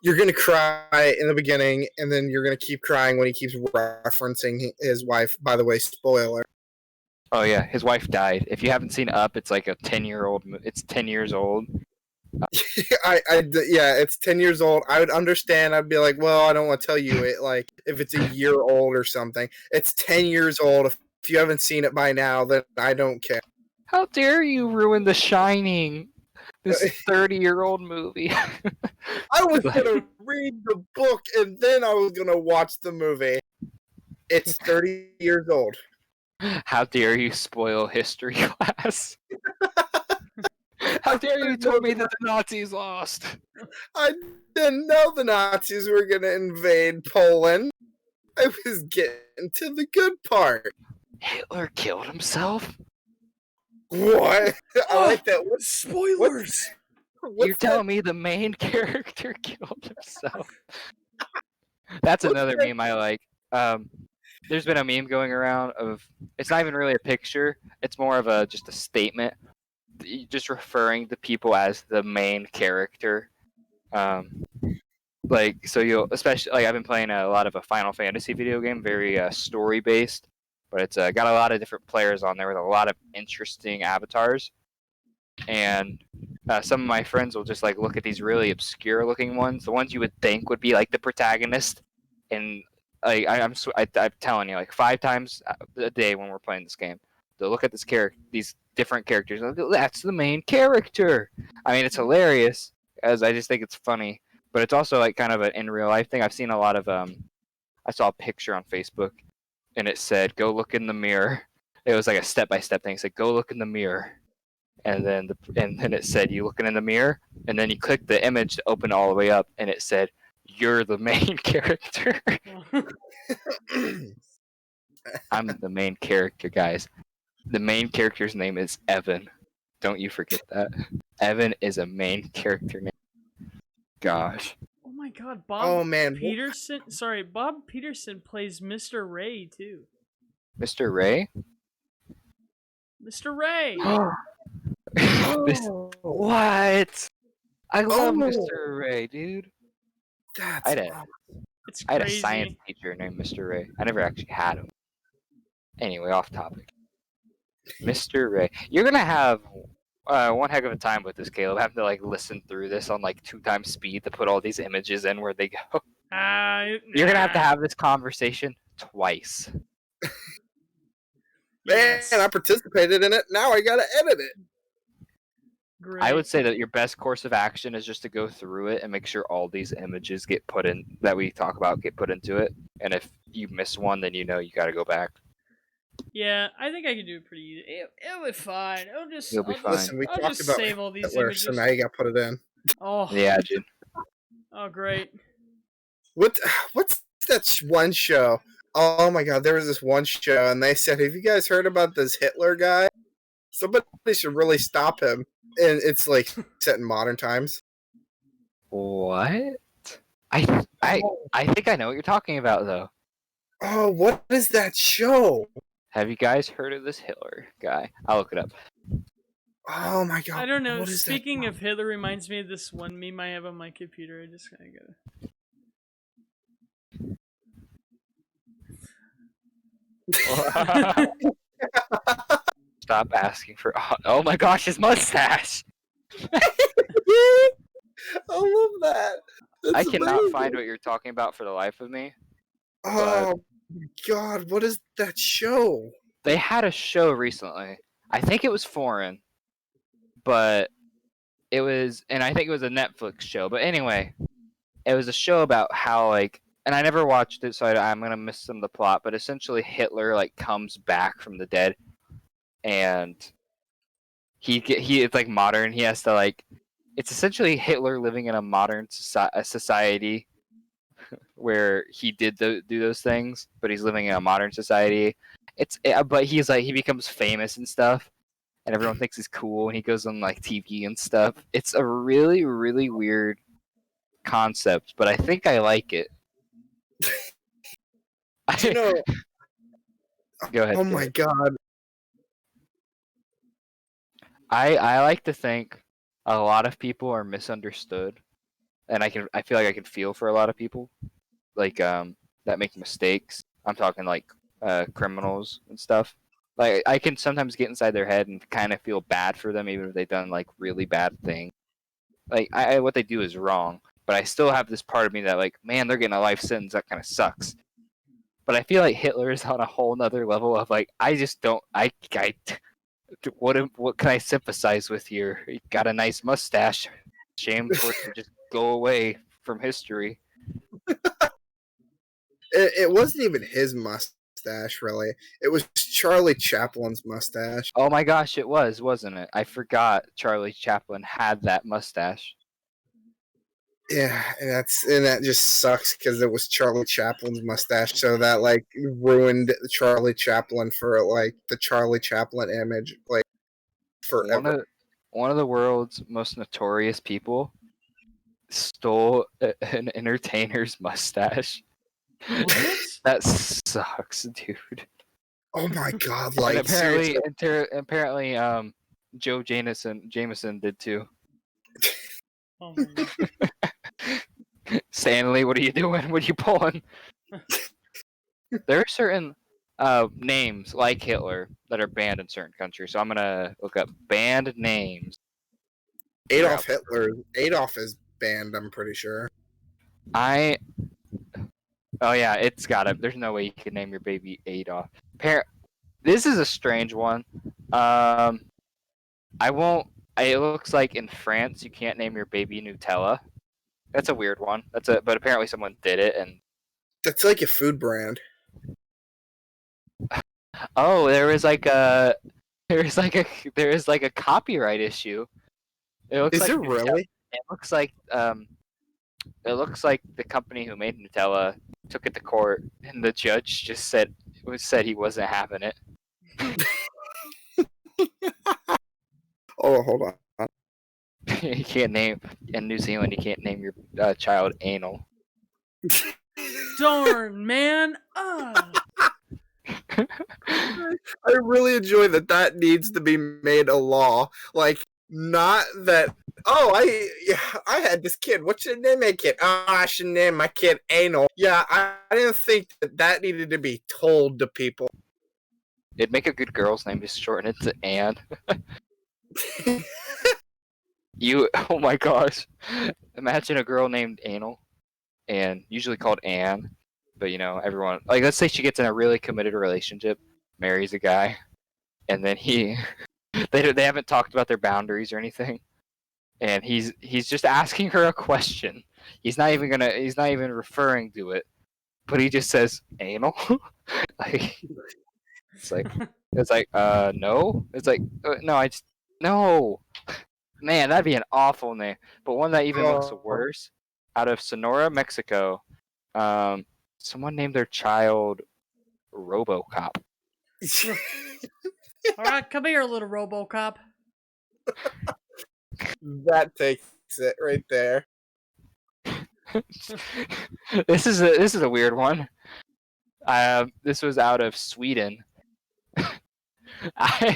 S3: you're gonna cry in the beginning, and then you're gonna keep crying when he keeps referencing his wife. By the way, spoiler.
S1: Oh yeah, his wife died. If you haven't seen Up, it's like a 10-year-old. It's 10 years old.
S3: Yeah, it's 10 years old. I would understand. I'd be like, well, I don't want to tell you it. Like, if it's a year old or something, it's 10 years old. If you haven't seen it by now, then I don't care.
S1: How dare you ruin The Shining? This 30-year-old movie.
S3: I was gonna read the book and then I was gonna watch the movie. It's 30 years old.
S1: How dare you spoil history class? How dare you tell me that the Nazis lost?
S3: I didn't know the Nazis were gonna invade Poland. I was getting to the good part.
S1: Hitler killed himself?
S3: What? I like that.
S2: Spoilers.
S1: You're telling me the main character killed himself? That's another meme I like. There's been a meme going around of it's not even really a picture. It's more of just a statement, just referring to people as the main character. Like so you'll especially like I've been playing a lot of a Final Fantasy video game, very story based, but it's got a lot of different players on there with a lot of interesting avatars. And some of my friends will just like look at these really obscure looking ones, the ones you would think would be like the protagonist, and like I'm telling you, like 5 times a day when we're playing this game, they'll look at these different characters, and they'll go, that's the main character. I mean, it's hilarious, as I just think it's funny, but it's also like kind of an in real life thing. I've seen a lot of I saw a picture on Facebook, and it said, "Go look in the mirror." It was like a step by step thing. It said, "Go look in the mirror." And then it said you looking in the mirror, and then you click the image to open all the way up, and it said you're the main character. I'm the main character, guys. The main character's name is Evan. Don't you forget that. Evan is a main character name. Gosh.
S2: Oh my my god, Bob
S3: Oh man,
S2: Peterson. Sorry, Bob Peterson plays Mr. Ray too.
S1: Mr. Ray.
S2: Mr. Ray.
S1: This
S3: oh,
S1: what? I love
S3: Oh.
S1: Mr. Ray, dude.
S3: that's awesome.
S2: It's
S1: I had a science
S2: crazy.
S1: teacher named Mr. Ray. I never actually had him. Anyway, off topic. Mr. Ray, you're gonna have one heck of a time with this, Caleb. Having to like listen through this on like 2 times speed to put all these images in where they go. You're gonna have to have this conversation twice.
S3: Man,
S2: Yes.
S3: I participated in it. Now I gotta edit it.
S2: Great.
S1: I would say that your best course of action is just to go through it and make sure all these images get put in that we talk about get put into it. And if you miss one, then you know you got to go back.
S2: Yeah, I think I can do it pretty easy. It'll be fine.
S1: You'll be fine.
S3: Listen, we
S2: I'll
S3: talked
S2: just
S3: about
S2: save all these
S3: Hitler, so
S2: images.
S3: now you gotta put it in.
S2: Oh.
S1: Yeah, dude.
S2: Oh, great.
S3: What's that one show? Oh my god, there was this one show, and they said, "Have you guys heard about this Hitler guy? Somebody should really stop him." And it's like set in modern times.
S1: What? I think I know what you're talking about though.
S3: Oh, what is that show?
S1: Have you guys heard of this Hitler guy? I'll look it up.
S3: Oh my god,
S2: I don't know.
S3: What is that?
S2: Speaking of Hitler, reminds me of this one meme I have on my computer. I just kind of gotta.
S1: Stop asking for. Oh my gosh, his mustache!
S3: I love that. That's
S1: I cannot
S3: amazing.
S1: find what you're talking about for the life of me.
S3: Oh my god, what is that show?
S1: They had a show recently. I think it was foreign, but it was, and I think it was a Netflix show. But anyway, it was a show about how like, and I never watched it, so I'm gonna miss some of the plot. But essentially, Hitler like comes back from the dead, and he it's like modern. He has to like, it's essentially Hitler living in a modern society where he did do those things, but he's living in a modern society. But he's like he becomes famous and stuff, and everyone thinks he's cool, and he goes on like TV and stuff. It's a really really weird concept, but I think I like it.
S3: You know,
S1: Go ahead.
S3: oh my god.
S1: I like to think a lot of people are misunderstood, and I feel like I can feel for a lot of people, like that make mistakes. I'm talking like criminals and stuff. Like I can sometimes get inside their head and kind of feel bad for them, even if they've done like really bad things. Like what they do is wrong, but I still have this part of me that like, man, they're getting a life sentence. That kind of sucks. But I feel like Hitler is on a whole nother level of like, I just don't. What can I sympathize with here? You got a nice mustache. Shame for it to just go away from history.
S3: It wasn't even his mustache, really. It was Charlie Chaplin's mustache.
S1: Oh my gosh, it was, wasn't it? I forgot Charlie Chaplin had that mustache.
S3: Yeah, and that just sucks because it was Charlie Chaplin's mustache, so that like ruined Charlie Chaplin for like the Charlie Chaplin image like forever.
S1: One of the world's most notorious people stole an entertainer's mustache.
S2: What?
S1: That sucks, dude.
S3: Oh my god!
S1: And
S3: Like
S1: apparently,
S3: seriously.
S1: Joe Jameson did too.
S2: Oh my god.
S1: Stanley, what are you doing? What are you pulling? There are certain names like Hitler that are banned in certain countries. So I'm gonna look up banned names.
S3: Adolf is banned. I'm pretty sure.
S1: Oh yeah, it's got it. There's no way you can name your baby Adolf. This is a strange one. I won't. It looks like in France you can't name your baby Nutella. That's a weird one. But apparently someone did it, and
S3: That's like a food brand.
S1: oh, there is like a copyright issue. It looks
S3: Is
S1: like
S3: it really?
S1: It looks like the company who made Nutella took it to court, and the judge just said he wasn't having it.
S3: Oh, hold on.
S1: You can't name. in New Zealand, you can't name your child Anal.
S2: Darn, man. Ah.
S3: I really enjoy that needs to be made a law. Like, not that. Oh, I had this kid. What should I name my kid? Oh, I should name my kid Anal. Yeah, I didn't think that needed to be told to people.
S1: It'd make a good girl's name. Just shorten it to Anne. Oh my gosh. Imagine a girl named Anal, and usually called Anne, but everyone, like, let's say she gets in a really committed relationship, marries a guy, and then they haven't talked about their boundaries or anything, and he's just asking her a question. He's not even referring to it, but he just says anal. like it's like no. It's like no, no. Man, that'd be an awful name. But one that even looks worse, out of Sonora, Mexico, someone named their child RoboCop.
S2: All right, come here, little RoboCop.
S3: That takes it right there.
S1: This is a weird one. This was out of Sweden.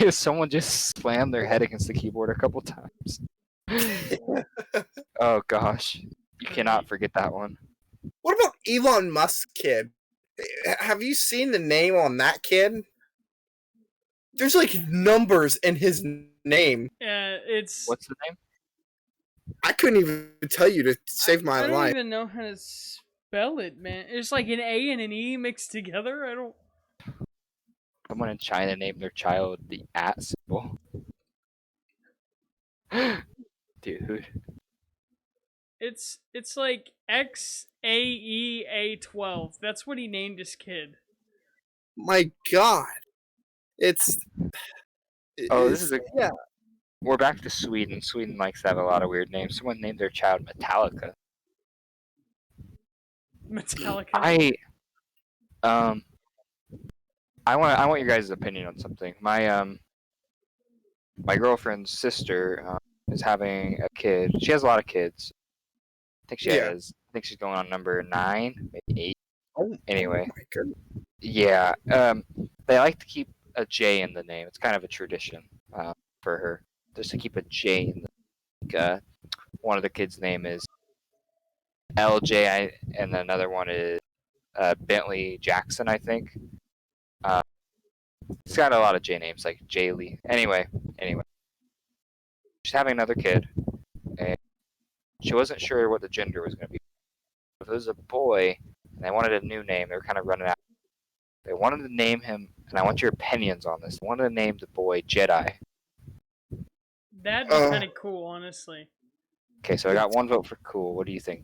S1: Someone just slammed their head against the keyboard a couple times. Oh gosh, you cannot forget that one.
S3: What about Elon Musk's kid? Have you seen the name on that kid? There's like numbers in his name.
S2: Yeah, it's.
S1: What's the name?
S3: I couldn't even tell you to save my
S2: I don't
S3: life.
S2: even know how to spell it, man. It's like an A and an E mixed together. I don't.
S1: Someone in China named their child the @ symbol. Dude.
S2: It's like XAEA12. That's what he named his kid.
S3: My God, it's.
S1: Oh, this is
S3: yeah.
S1: We're back to Sweden. Sweden likes to have a lot of weird names. Someone named their child Metallica.
S2: Metallica.
S1: I want your guys' opinion on something. My girlfriend's sister is having a kid. She has a lot of kids. I think she's going on number 9, maybe 8.
S3: Oh,
S1: anyway,
S3: my goodness.
S1: Yeah. They like to keep a J in the name. It's kind of a tradition for her, just to keep a J in the. One of the kids' name is LJ, and another one is Bentley Jackson, I think. It's got a lot of J names, like Jay Lee. Anyway, she's having another kid, and she wasn't sure what the gender was going to be. If it was a boy, and they wanted a new name, they were kind of running out. They wanted to name him, and I want your opinions on this. They wanted to name the boy Jedi.
S2: That'd be kind of cool, honestly.
S1: Okay, so I got one vote for cool. What do you think,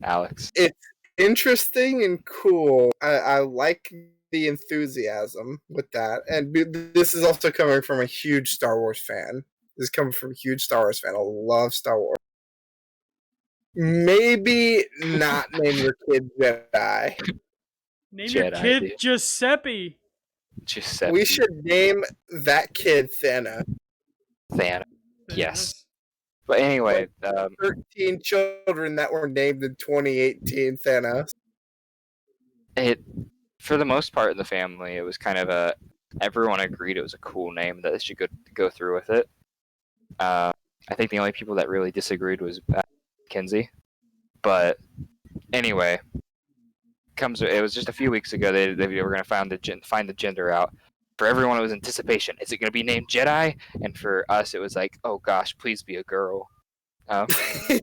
S1: Alex?
S3: It's interesting and cool. I like the enthusiasm with that, and this is also coming from a huge Star Wars fan. This is coming from a huge Star Wars fan. I love Star Wars. Maybe not name your kid Jedi.
S2: Name your kid Giuseppe.
S1: Giuseppe.
S3: We should name that kid Thanos.
S1: Thanos. Yes. But anyway,
S3: 13 children that were named in 2018 Thanos.
S1: For the most part in the family, it was kind of everyone agreed it was a cool name, that they should go through with it. I think the only people that really disagreed was Kinsey. But anyway, it was just a few weeks ago they were going to find the gender out. For everyone, it was anticipation. Is it going to be named Jedi? And for us, it was like, oh gosh, please be a girl. They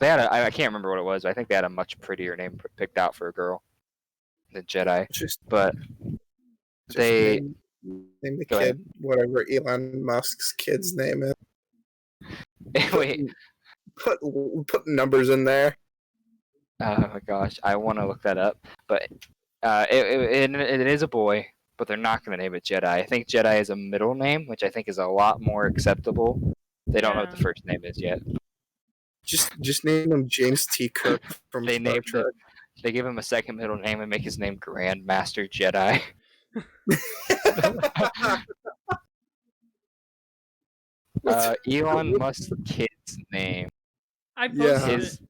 S1: had I can't remember what it was. But I think they had a much prettier name picked out for a girl than Jedi. But they
S3: name the kid whatever Elon Musk's kid's name is.
S1: Wait,
S3: put numbers in there.
S1: Oh my gosh, I want to look that up. But it is a boy, but they're not going to name it Jedi. I think Jedi is a middle name, which I think is a lot more acceptable. They don't know what the first name is yet.
S3: Just name him James T. Kirk from Star Trek.
S1: They give him a second middle name and make his name Grand Master Jedi. Elon Musk's kid's name.
S2: I
S3: Yeah.
S2: posted it.
S1: His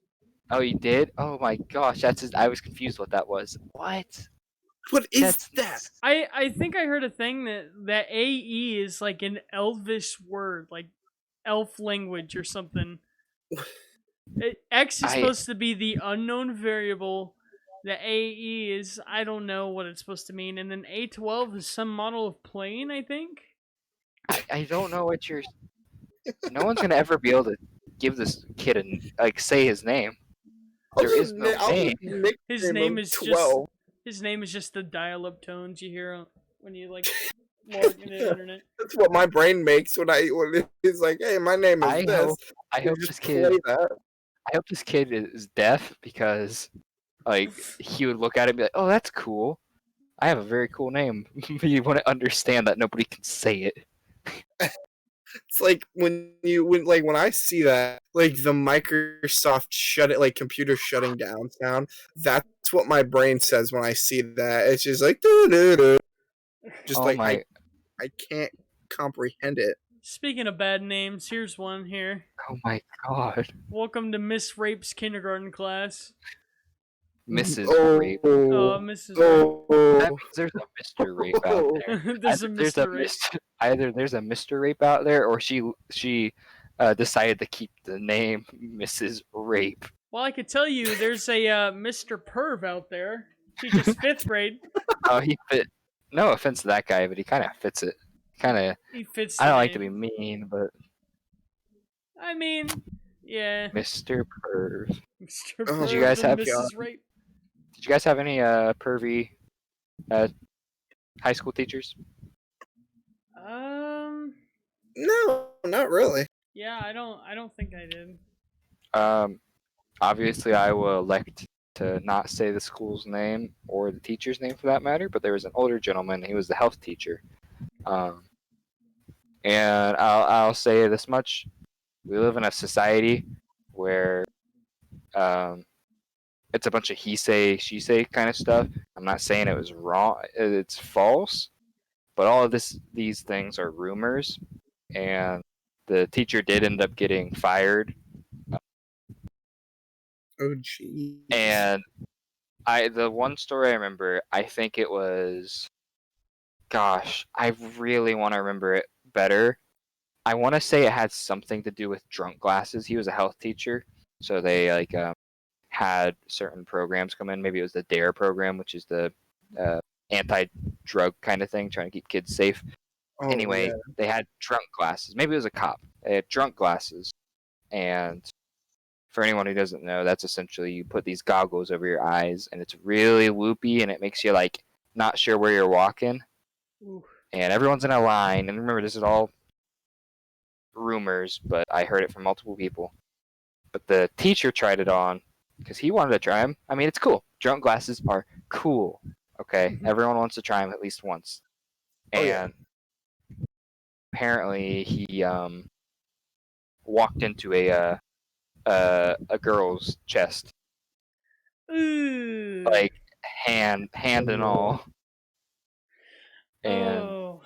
S1: oh, you did? Oh my gosh, that's his. I was confused what that was. What?
S3: What is
S1: That's
S3: that?
S2: I think I heard a thing that AE is like an elvish word, like elf language or something. X is
S1: I
S2: supposed to be the unknown variable. The AE is I don't know what it's supposed to mean, and then A12 is some model of plane, I think.
S1: I don't know what you're. No one's gonna ever be able to give this kid like say his name. There is no
S3: I'll
S1: name.
S3: just nickname
S2: His name
S3: him
S2: is just
S3: 12.
S2: his name is just the dial-up tones you hear when you like log into the internet.
S3: That's what my brain makes when it's like, hey, my name is
S1: I
S3: this.
S1: hope I
S3: You
S1: hope
S3: just
S1: this
S3: play
S1: kid
S3: that.
S1: I hope this kid is deaf because like he would look at it and be like, "Oh, that's cool. I have a very cool name." But you want to understand that nobody can say it.
S3: It's like when I see that, like the Microsoft shut it, like computer shutting down sound. That's what my brain says when I see that. It's just like doo doo doo. Just
S1: Oh
S3: like
S1: my
S3: I can't comprehend it.
S2: Speaking of bad names, here's one here.
S1: oh my god.
S2: Welcome to Miss Rape's kindergarten class.
S1: Mrs. Rape.
S3: Oh,
S2: Mrs. Rape.
S1: That
S3: oh,
S1: means there's a Mr. Rape out there.
S2: There's a Mr. Rape.
S1: Either there's a Mr. Rape out there, or she decided to keep the name Mrs. Rape.
S2: Well, I could tell you there's a Mr. Perv out there. Teaches 5th grade.
S1: Oh, he fit. No offense to that guy, but he kind of fits it. Kind of.
S2: He fits
S1: I
S2: the
S1: don't
S2: name.
S1: like to be mean, but
S2: I mean, yeah.
S1: Mr. Perv.
S2: Mr.
S3: oh,
S1: Did you
S2: Perv
S1: guys
S2: and
S1: have?
S3: God.
S2: Mrs. Rape.
S1: Did you guys have any pervy uh, high school teachers?
S2: Um,
S3: No, not really.
S2: yeah, I don't think I did.
S1: Um, obviously, I will elect to not say the school's name or the teacher's name for that matter. But there was an older gentleman. He was the health teacher. Um, and I'll say this much: we live in a society where it's a bunch of he say she say kind of stuff. I'm not saying it was wrong; it's false, but all of these things are rumors, and the teacher did end up getting fired.
S3: Oh, jeez.
S1: And the one story I remember, I think it was, gosh, I really want to remember it better. I want to say it had something to do with drunk glasses. He was a health teacher, so they like had certain programs come in. Maybe it was the DARE program, which is the uh, anti-drug kind of thing, trying to keep kids safe.
S3: Oh
S1: Anyway,
S3: yeah.
S1: they had drunk glasses. Maybe it was a cop. They had drunk glasses, and for anyone who doesn't know, that's essentially you put these goggles over your eyes, and it's really loopy, and it makes you like not sure where you're walking,
S2: Ooh.
S1: and everyone's in a line. And remember, this is all rumors, but I heard it from multiple people. But the teacher tried it on because he wanted to try them. I mean, it's cool. Drunk glasses are cool. Okay, everyone wants to try them at least once.
S3: Oh, yeah.
S1: And apparently, he walked into a girl's chest,
S2: Ooh.
S1: like hand and all. And
S2: Oh,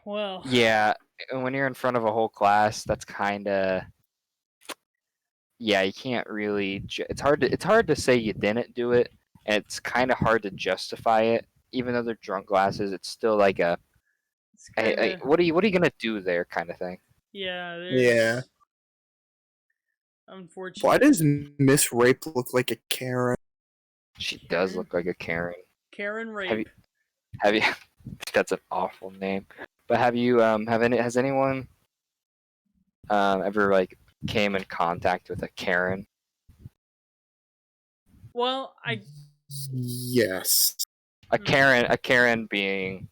S2: well.
S1: yeah, and when you're in front of a whole class, that's kind of, yeah, you can't really. It's hard to say you didn't do it, and it's kind of hard to justify it. Even though they're drunk glasses, it's still like a,
S2: It's
S1: hey,
S2: kind
S1: hey,
S2: of
S1: what are you gonna do there kind of thing.
S2: yeah.
S3: Yeah.
S2: There's
S3: Why
S2: unfortunate
S3: does Miss Rape look like a Karen?
S1: She does look like a Karen.
S2: Karen
S1: Have you
S2: Rape.
S1: have you? That's an awful name. But has anyone ever like came in contact with a Karen?
S2: Well, I
S3: Yes.
S1: A Karen being,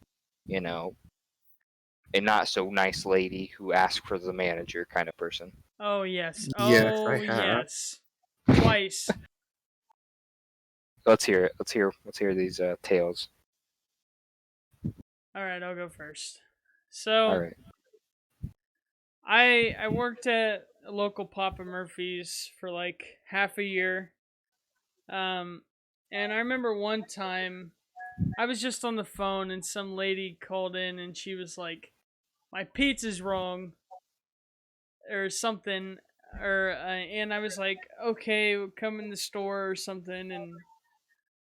S1: you know, a not so nice lady who asked for the manager kind of person.
S2: oh yes,
S3: Yes, I
S2: oh
S3: have.
S2: yes, twice.
S1: Let's hear it. Let's hear these tales.
S2: All right, I'll go first.
S1: All
S2: So
S1: right.
S2: I worked at a local Papa Murphy's for like half a year. Um, and I remember one time I was just on the phone and some lady called in and she was like, "My pizza's wrong," or something. and I was like, okay, we'll come in the store or something, and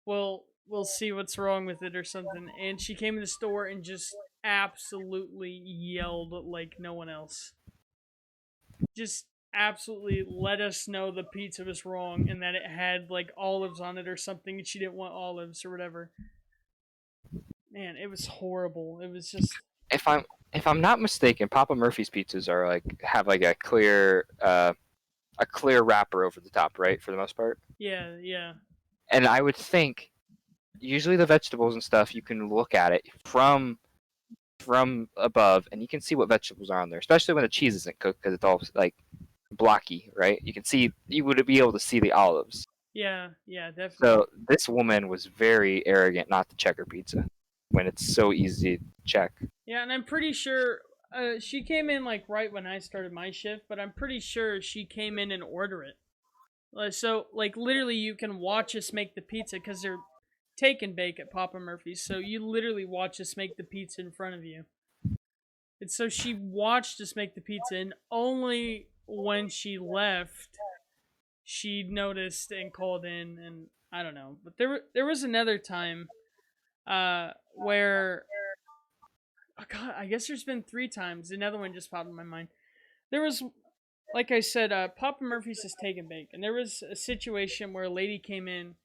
S2: we'll see what's wrong with it or something. And she came in the store and just absolutely yelled like no one else. Just absolutely let us know the pizza was wrong and that it had like olives on it or something, and she didn't want olives or whatever. Man, it was horrible. It was just
S1: If I'm not mistaken, Papa Murphy's pizzas are like have like a clear wrapper over the top, right? For the most part.
S2: yeah.
S1: And I would think usually the vegetables and stuff you can look at it from above and you can see what vegetables are on there, especially when the cheese isn't cooked because it's all like blocky, right? You would be able to see the olives.
S2: Yeah, definitely.
S1: So this woman was very arrogant not to check her pizza when it's so easy to check.
S2: Yeah, and I'm pretty sure she came in like right when I started my shift, but I'm pretty sure she came in and ordered it. So like literally, you can watch us make the pizza because they're take and bake at Papa Murphy's. So you literally watch us make the pizza in front of you. And so she watched us make the pizza, and only when she left, she noticed and called in. And I don't know, but there was another time where oh God, I guess there's been three times. Another one just popped in my mind. There was, like I said, Papa Murphy's is take and bake, and there was a situation where a lady came in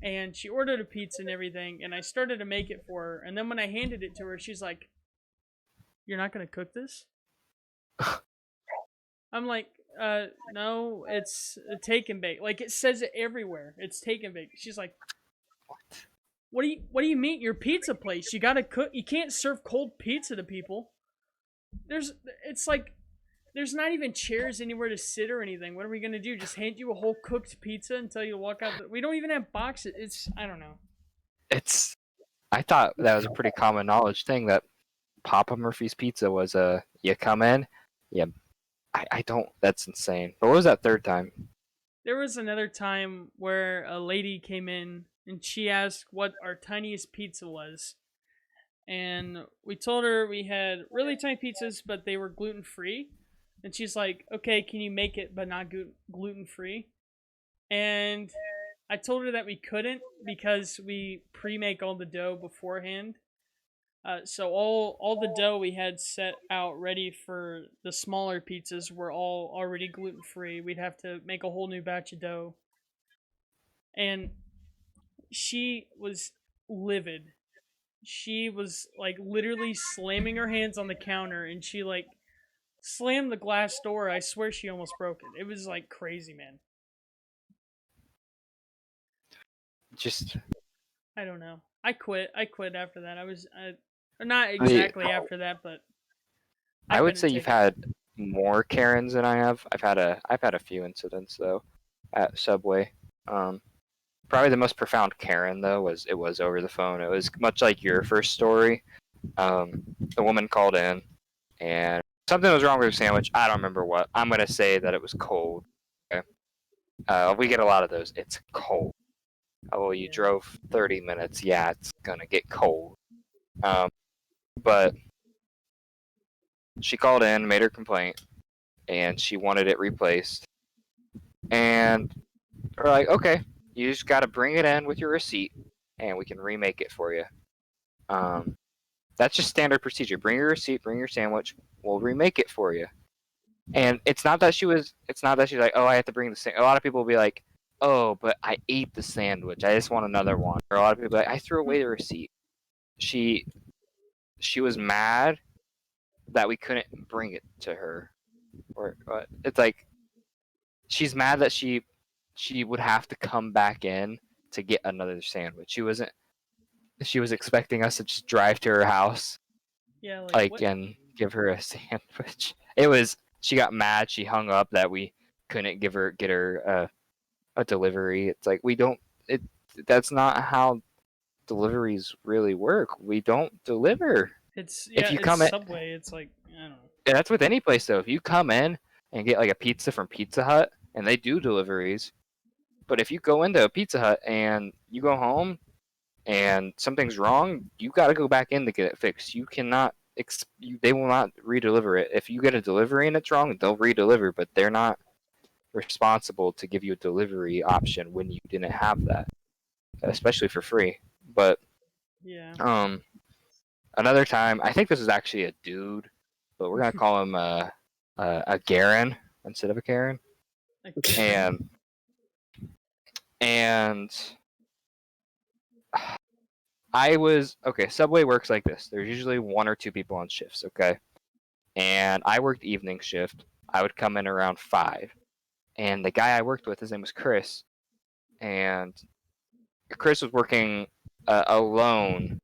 S2: and she ordered a pizza and everything, and I started to make it for her, and then when I handed it to her, she's like, "You're not gonna cook this?" I'm like, no, it's a take and bake. Like it says it everywhere. It's take and bake. She's like, what do you mean? Your pizza place. You gotta cook. You can't serve cold pizza to people. There's it's like there's not even chairs anywhere to sit or anything. What are we gonna do? Just hand you a whole cooked pizza and tell you to walk out? We don't even have boxes. It's I don't know.
S1: It's I thought that was a pretty common knowledge thing that Papa Murphy's pizza was you come in, yeah. I don't. That's insane. But what was that third time?
S2: There was another time where a lady came in and she asked what our tiniest pizza was, and we told her we had really tiny pizzas, but they were gluten free. And she's like, "Okay, can you make it but not gluten free?" And I told her that we couldn't because we pre-make all the dough beforehand. So all the dough we had set out ready for the smaller pizzas were all already gluten free. We'd have to make a whole new batch of dough, and she was livid. She was like literally slamming her hands on the counter, and she like slammed the glass door. I swear she almost broke it. It was like crazy, man.
S1: Just
S2: I don't know. I quit. I quit after that. Not
S1: the
S2: exactly after that, but I
S1: I would
S2: couldn't
S1: say you've
S2: take it.
S1: had more Karens than I have. I've had a few incidents though at Subway. Um, Probably the most profound Karen though was over the phone. It was much like your first story. The woman called in and something was wrong with her sandwich. I don't remember what. I'm gonna say that it was cold. Okay. We get a lot of those. It's cold. Oh, well, you
S2: Yeah.
S1: drove 30 minutes. Yeah, it's gonna get cold. Um, but she called in, made her complaint, and she wanted it replaced. And we're like, okay, you just got to bring it in with your receipt, and we can remake it for you. Um, that's just standard procedure. Bring your receipt, bring your sandwich. We'll remake it for you. And it's not that she's like, oh, I have to bring the sandwich. A lot of people will be like, oh, but I ate the sandwich. I just want another one. Or a lot of people like, I threw away the receipt. She she was mad that we couldn't bring it to her. Or it's like she's mad that she would have to come back in to get another sandwich. She was expecting us to just drive to her house
S2: Yeah, like
S1: like
S2: what?
S1: and give her a sandwich. It was she got mad, she hung up that we couldn't get her a delivery. It's like we don't it that's not how deliveries really work. We don't deliver. If you
S2: It's
S1: come in
S2: Subway. It's like I don't know.
S1: and that's with any place though. If you come in and get like a pizza from Pizza Hut and they do deliveries, but if you go into a Pizza Hut and you go home and something's wrong, you got to go back in to get it fixed. You cannot they will not redeliver it. If you get a delivery and it's wrong, they'll redeliver, but they're not responsible to give you a delivery option when you didn't have that, especially for free. But
S2: Yeah.
S1: another time, I think this was actually a dude, but we're gonna call him a Garen instead of a Karen. And I was okay. Subway works like this. There's usually one or two people on shifts. Okay, and I worked evening shift. I would come in around 5, and the guy I worked with, his name was Chris, and Chris was working alone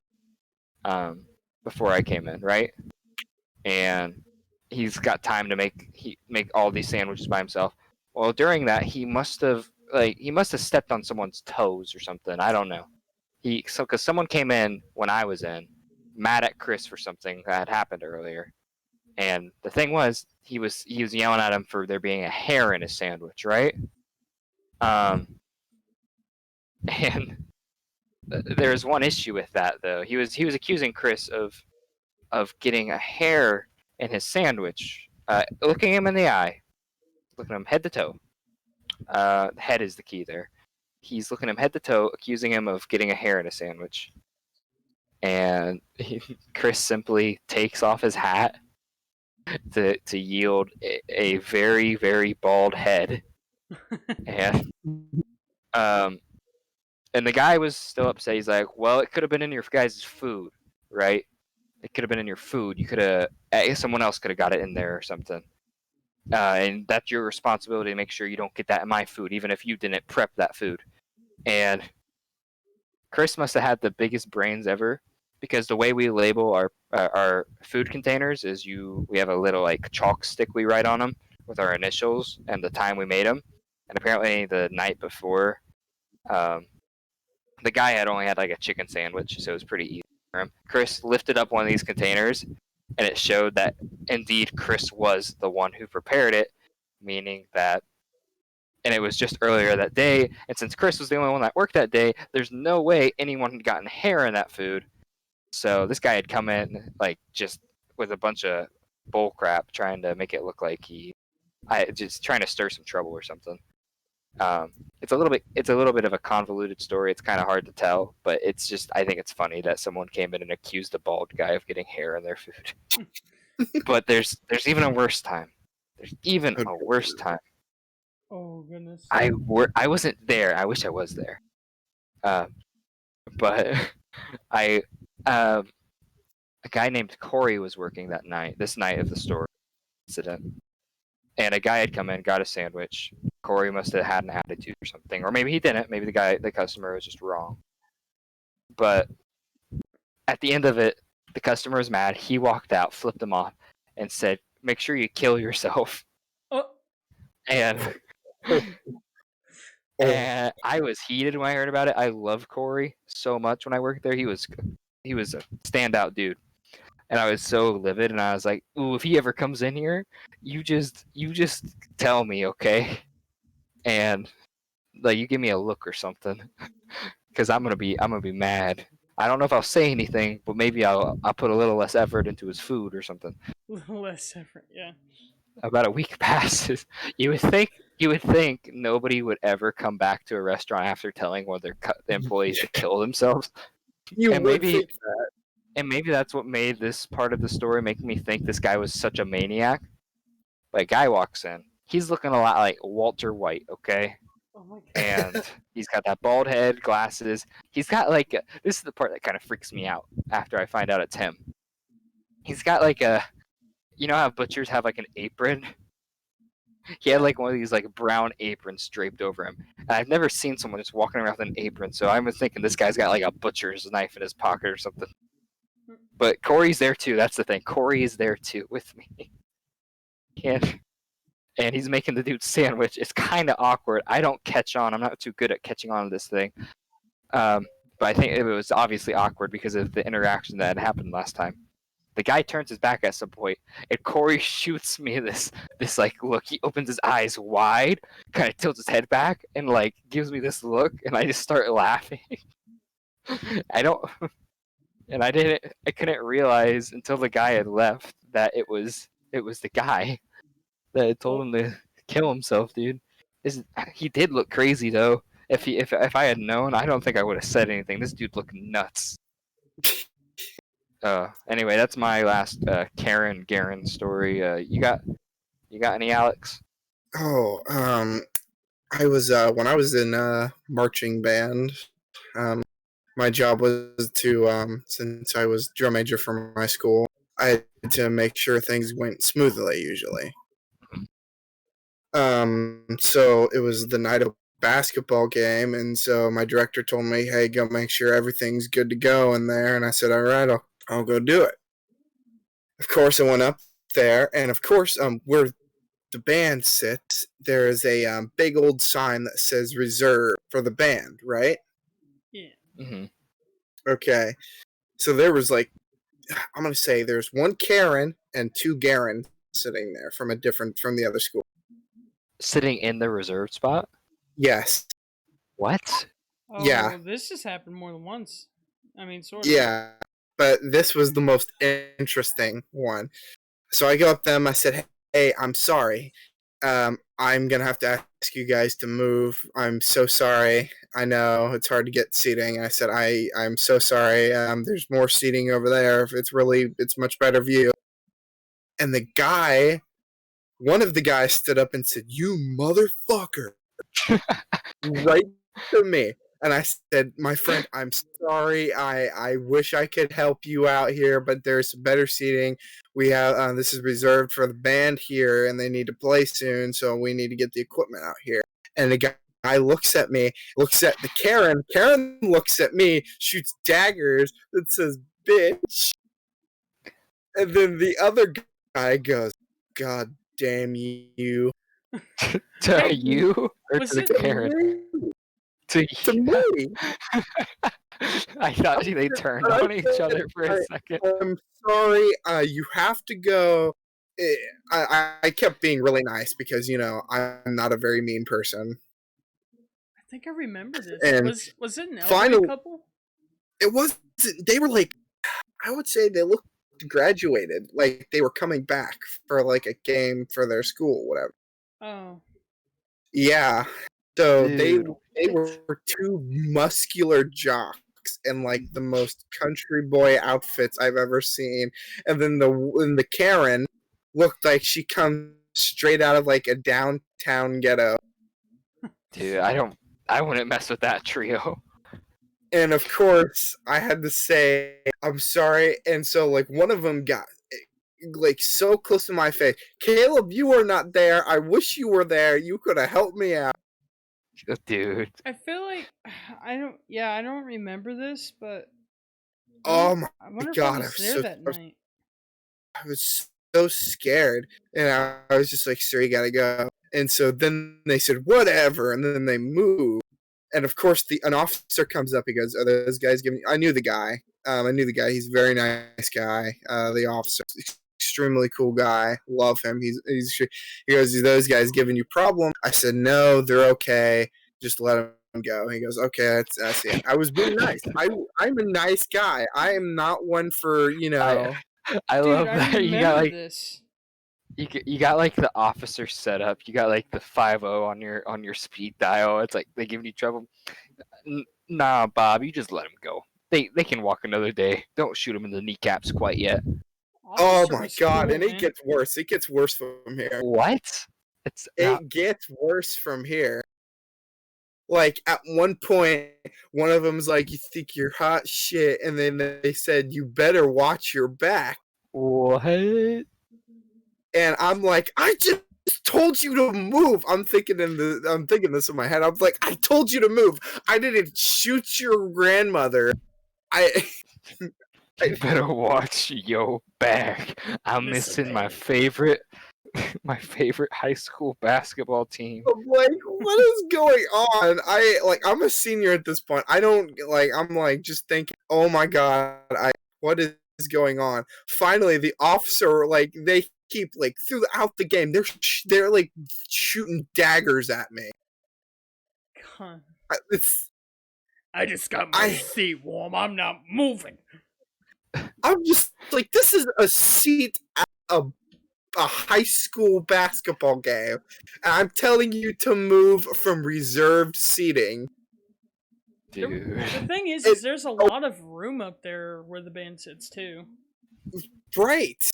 S1: before I came in, right? And he's got time to make all these sandwiches by himself. Well, during that, he must have stepped on someone's toes or something. I don't know. Because someone came in when I was in, mad at Chris for something that had happened earlier. And the thing was, he was yelling at him for there being a hair in his sandwich, right? And there's one issue with that though. He was accusing Chris of getting a hair in his sandwich. Looking him in the eye, looking him head to toe. Head is the key there. He's looking him head to toe, accusing him of getting a hair in a sandwich. And Chris simply takes off his hat to yield a very, very bald head. And um, and the guy was still upset. He's like, "Well, it could have been in your guys' food, right? It could have been in your food. You could have someone else could have got it in there or something. And that's your responsibility to make sure you don't get that in my food, even if you didn't prep that food." And Chris must have had the biggest brains ever, because the way we label our food containers is we have a little like chalk stick we write on them with our initials and the time we made them. And apparently the night before, um, the guy had only had like a chicken sandwich, so it was pretty easy for him. Chris lifted up one of these containers, and it showed that indeed Chris was the one who prepared it, meaning that, and it was just earlier that day. And since Chris was the only one that worked that day, there's no way anyone had gotten hair in that food. So this guy had come in like just with a bunch of bull crap, trying to make it look like just trying to stir some trouble or something. It's a little bit of a convoluted story. It's kind of hard to tell, but I think it's funny that someone came in and accused a bald guy of getting hair in their food. But there's even a worse time. There's even a worse time.
S2: Oh goodness.
S1: I wasn't there. I wish I was there. But I a guy named Corey was working this night of the store incident. And a guy had come in, got a sandwich. Corey must have had an attitude or something, or maybe he didn't. Maybe the customer was just wrong. But at the end of it, the customer was mad. He walked out, flipped him off, and said, "Make sure you kill yourself."
S2: Oh.
S1: And and I was heated when I heard about it. I love Corey so much when I worked there. He was a standout dude. And I was so livid, and I was like, "Ooh, if he ever comes in here, you just tell me, okay?" And like, you give me a look or something, because I'm gonna be mad. I don't know if I'll say anything, but maybe I'll put a little less effort into his food or something.
S2: Less effort, yeah.
S1: About a week passes. You would think nobody would ever come back to a restaurant after telling one of their employees to kill themselves.
S3: You
S1: And
S3: would
S1: maybe
S3: think that.
S1: and maybe that's what made this part of the story make me think this guy was such a maniac. Like, guy walks in. He's looking a lot like Walter White, okay?
S2: Oh my god.
S1: And he's got that bald head, glasses. He's got like this is the part that kind of freaks me out after I find out it's him. He's got like you know how butchers have like an apron? He had like one of these like brown aprons draped over him. And I've never seen someone just walking around with an apron, so I was thinking this guy's got like a butcher's knife in his pocket or something. But Corey's there too. That's the thing. Corey is there too with me. And he's making the dude's sandwich. It's kind of awkward. I don't catch on. I'm not too good at catching on to this thing. But I think it was obviously awkward because of the interaction that had happened last time. The guy turns his back at some point, and Corey shoots me this like look. He opens his eyes wide, kind of tilts his head back, and like gives me this look, and I just start laughing. I don't, and I couldn't realize until the guy had left that it was the guy that had told him to kill himself, dude. He did look crazy though. If I had known, I don't think I would have said anything. This dude looked nuts. Anyway, that's my last Karen Garen story. You got any, Alex?
S3: Oh, I was when I was in marching band. My job was to since I was drum major for my school, I had to make sure things went smoothly usually. So it was the night of a basketball game, and so my director told me, "Hey, go make sure everything's good to go in there." And I said, "All right, I'll go do it." Of course, I went up there, and of course, where the band sits, there is a big old sign that says "Reserve" for the band, right?
S2: Yeah.
S1: Mm-hmm.
S3: Okay, so there was like, I'm gonna say there's one Karen and two Garen sitting there from the other school.
S1: Sitting in the reserved spot?
S3: Yes,
S1: What?
S3: yeah,
S2: Oh, this has happened more than once. I mean, sort of.
S3: yeah. But this was the most interesting one. So I go up to them. I said, "Hey, I'm sorry. I'm gonna have to ask you guys to move. I'm so sorry. I know it's hard to get seating." And I said, I'm so sorry. There's more seating over there. It's much better view." And one of the guys stood up and said, "You motherfucker!" right to me. And I said, "My friend, I'm sorry. I wish I could help you out here, but there's better seating. We have this is reserved for the band here, and they need to play soon, so we need to get the equipment out here." And the guy looks at me, looks at the Karen. Karen looks at me, shoots daggers that says "bitch," and then the other guy goes, "God damn you!"
S1: To
S2: Wait,
S1: you or
S2: was
S1: to the
S2: it?
S1: Karen? To
S3: To
S1: you.
S3: me.
S1: I thought they turned
S3: I
S1: on each
S3: said,
S1: other for a second.
S3: I'm sorry. You have to go. Eh, I kept being really nice because I'm not a very mean person.
S2: I think I remember this.
S3: And
S2: Was it an elderly
S3: finally,
S2: couple?
S3: it was. They were like, I would say they looked graduated, like they were coming back for like a game for their school, whatever.
S2: Oh,
S3: Yeah. So
S1: Dude,
S3: they
S1: what?
S3: were two muscular jocks in like the most country boy outfits I've ever seen. And then the Karen looked like she comes straight out of like a downtown ghetto.
S1: Dude, I wouldn't mess with that trio.
S3: And of course, I had to say, "I'm sorry." And so like one of them got like so close to my face. "Caleb, you were not there. I wish you were there. You could have helped me out."
S1: Dude.
S2: I feel like I don't. Yeah, I don't remember this, but
S3: Oh my
S2: I wonder if I
S3: god,
S2: was there that night.
S3: I was so scared, and I was just like, "Sir, you gotta go." And so then they said, "Whatever," and then they moved. And of course, an officer comes up. He goes, "Are those guys giving?" I knew the guy. I knew the guy. He's a very nice guy. The officer, extremely cool guy. Love him. He goes, "Are those guys giving you problems?" I said, "No, they're okay. Just let them go." He goes, "Okay, that's the end." I was being nice. I'm a nice guy. I am not one for
S1: I I
S2: Dude,
S1: love
S2: I
S1: that you got
S2: remember
S1: like
S2: this.
S1: you got like the officer set up. You got like the 50 on your speed dial. It's like they giving you trouble. Nah, Bob, you just let them go. They can walk another day. Don't shoot them in the kneecaps quite yet.
S3: Oh
S2: Officer
S3: my
S2: was
S3: god,
S2: cool,
S3: and it
S2: man.
S3: gets worse. It gets worse from here.
S1: What? It's not.
S3: It gets worse from here. Like at one point, one of them's like, "You think you're hot shit," and then they said, "You better watch your back."
S1: What?
S3: And I'm like, "I just told you to move." I'm thinking this in my head. I'm like, "I told you to move. I didn't shoot your grandmother. I,
S1: You better watch your back. I'm missing my
S2: Misbehaved.
S1: favorite my favorite high school basketball team.
S3: I'm like, what is going on? I'm a senior at this point. I don't like. I'm like just thinking, oh my god, what is going on? Finally, the officer they keep like throughout the game. They're like shooting daggers at me.
S2: God.
S3: It's
S2: I just got my
S3: I
S2: seat warm. I'm not moving.
S3: I'm just like, this is a seat at a a high school basketball game, and I'm telling you to move from reserved seating.
S1: Dude.
S2: The thing is
S3: It-
S2: there's a
S3: oh.
S2: lot of room up there where the band sits too.
S3: Right.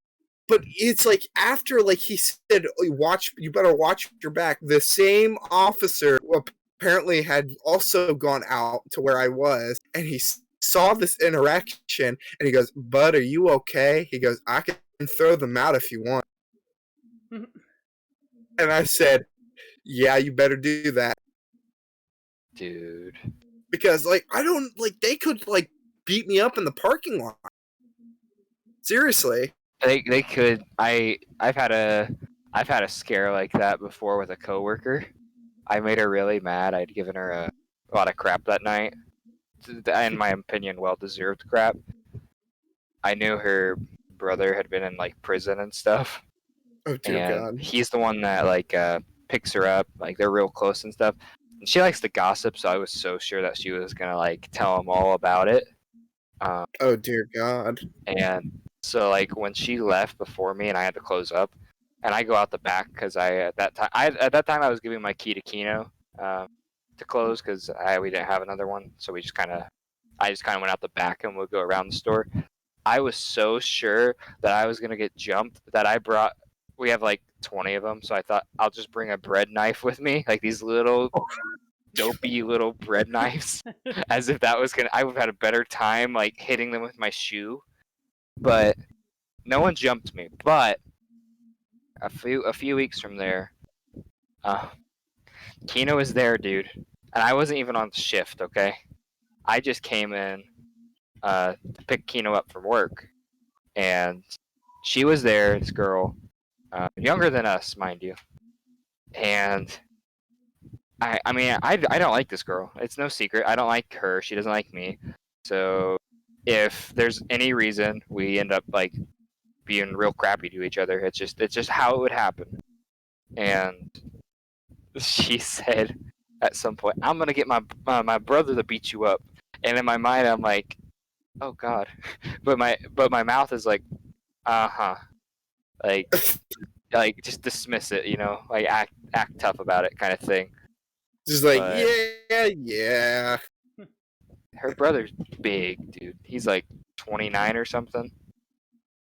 S3: But it's like after like he said, "Watch, you better watch your back." The same officer apparently had also gone out to where I was, and he saw this interaction, and he goes, "Bud, are you okay?" He goes, "I can throw them out if you want." And I said, "Yeah, you better do that."
S1: Dude.
S3: Because like I don't like they could like beat me up in the parking lot. Seriously.
S1: They could. I've had a scare like that before with a coworker. I made her really mad. I'd given her a lot of crap that night. In my opinion, well deserved crap. I knew her brother had been in like prison and stuff,
S3: Oh dear
S1: and
S3: God.
S1: he's the one that like picks her up. Like they're real close and stuff. And she likes to gossip, so I was so sure that she was gonna like tell him all about it.
S3: Oh dear God.
S1: And so like when she left before me and I had to close up, and I go out the back because at that time I was giving my key to Kino to close because we didn't have another one, so I just kind of went out the back and would go around the store. I was so sure that I was gonna get jumped that we have like 20 of them, so I thought I'll just bring a bread knife with me, like these little dopey little bread knives, as if that was I would have had a better time like hitting them with my shoe. But no one jumped me. But a few weeks from there, uh, Kino was there, dude, and I wasn't even on shift. Okay, I just came in to pick Kino up from work, and she was there. This girl, younger than us, mind you, and I mean, I don't like this girl. It's no secret. I don't like her. She doesn't like me. So if there's any reason we end up like being real crappy to each other, it's just how it would happen. And she said at some point, "I'm gonna get my brother to beat you up." And in my mind, I'm like, "Oh God," but my mouth is like, "Uh huh," like just dismiss it, like act tough about it, kind of thing.
S3: Just like,
S1: But
S3: yeah.
S1: her brother's big, dude. He's like 29 or something.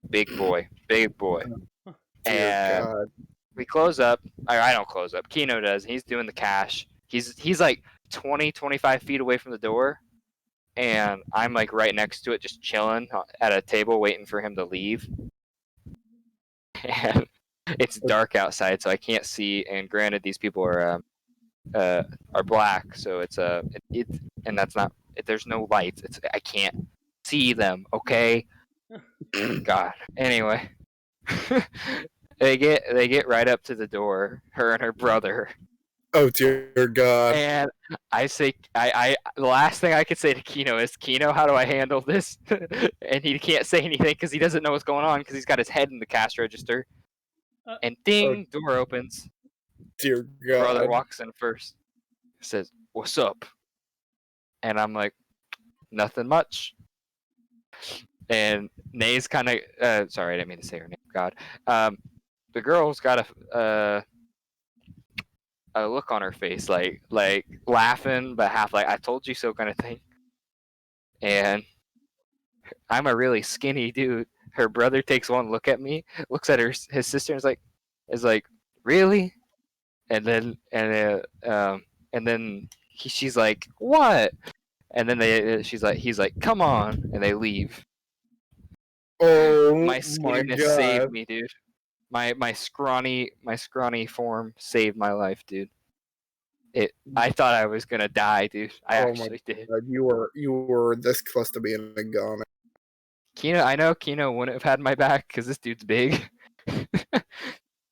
S1: Big boy, big boy.
S3: Dear
S1: And
S3: God.
S1: we close up. I don't close up. Kino does. He's doing the cash. He's like 25 feet away from the door, and I'm like right next to it, just chilling at a table, waiting for him to leave. And it's dark outside, so I can't see. And granted, these people are black, so and that's not. There's no lights. I can't see them. Okay. God. Anyway, they get right up to the door. Her and her brother.
S3: Oh dear God.
S1: And I say, the last thing I could say to Kino is, Kino, how do I handle this? And he can't say anything because he doesn't know what's going on because he's got his head in the cash register.
S2: Uh,
S1: And ding, door opens.
S3: Dear
S1: Brother
S3: God.
S1: walks in first. Says, "What's up?" And I'm like, "Nothing much." And Nay's kind of, sorry, I didn't mean to say her name. God, the girl's got a look on her face, like laughing, but half like "I told you so" kind of thing. And I'm a really skinny dude. Her brother takes one look at me, looks at his sister, and is like, "Really?" And then she's like, "What?" And then he's like, "Come on," and they leave.
S3: Oh
S1: My
S3: my
S1: skinniness saved
S3: God.
S1: me, dude. My scrawny form saved my life, dude. I thought I was gonna die, dude. I
S3: Oh my
S1: actually did.
S3: God. You were this close to being a goner.
S1: I know Kino wouldn't have had my back because this dude's big.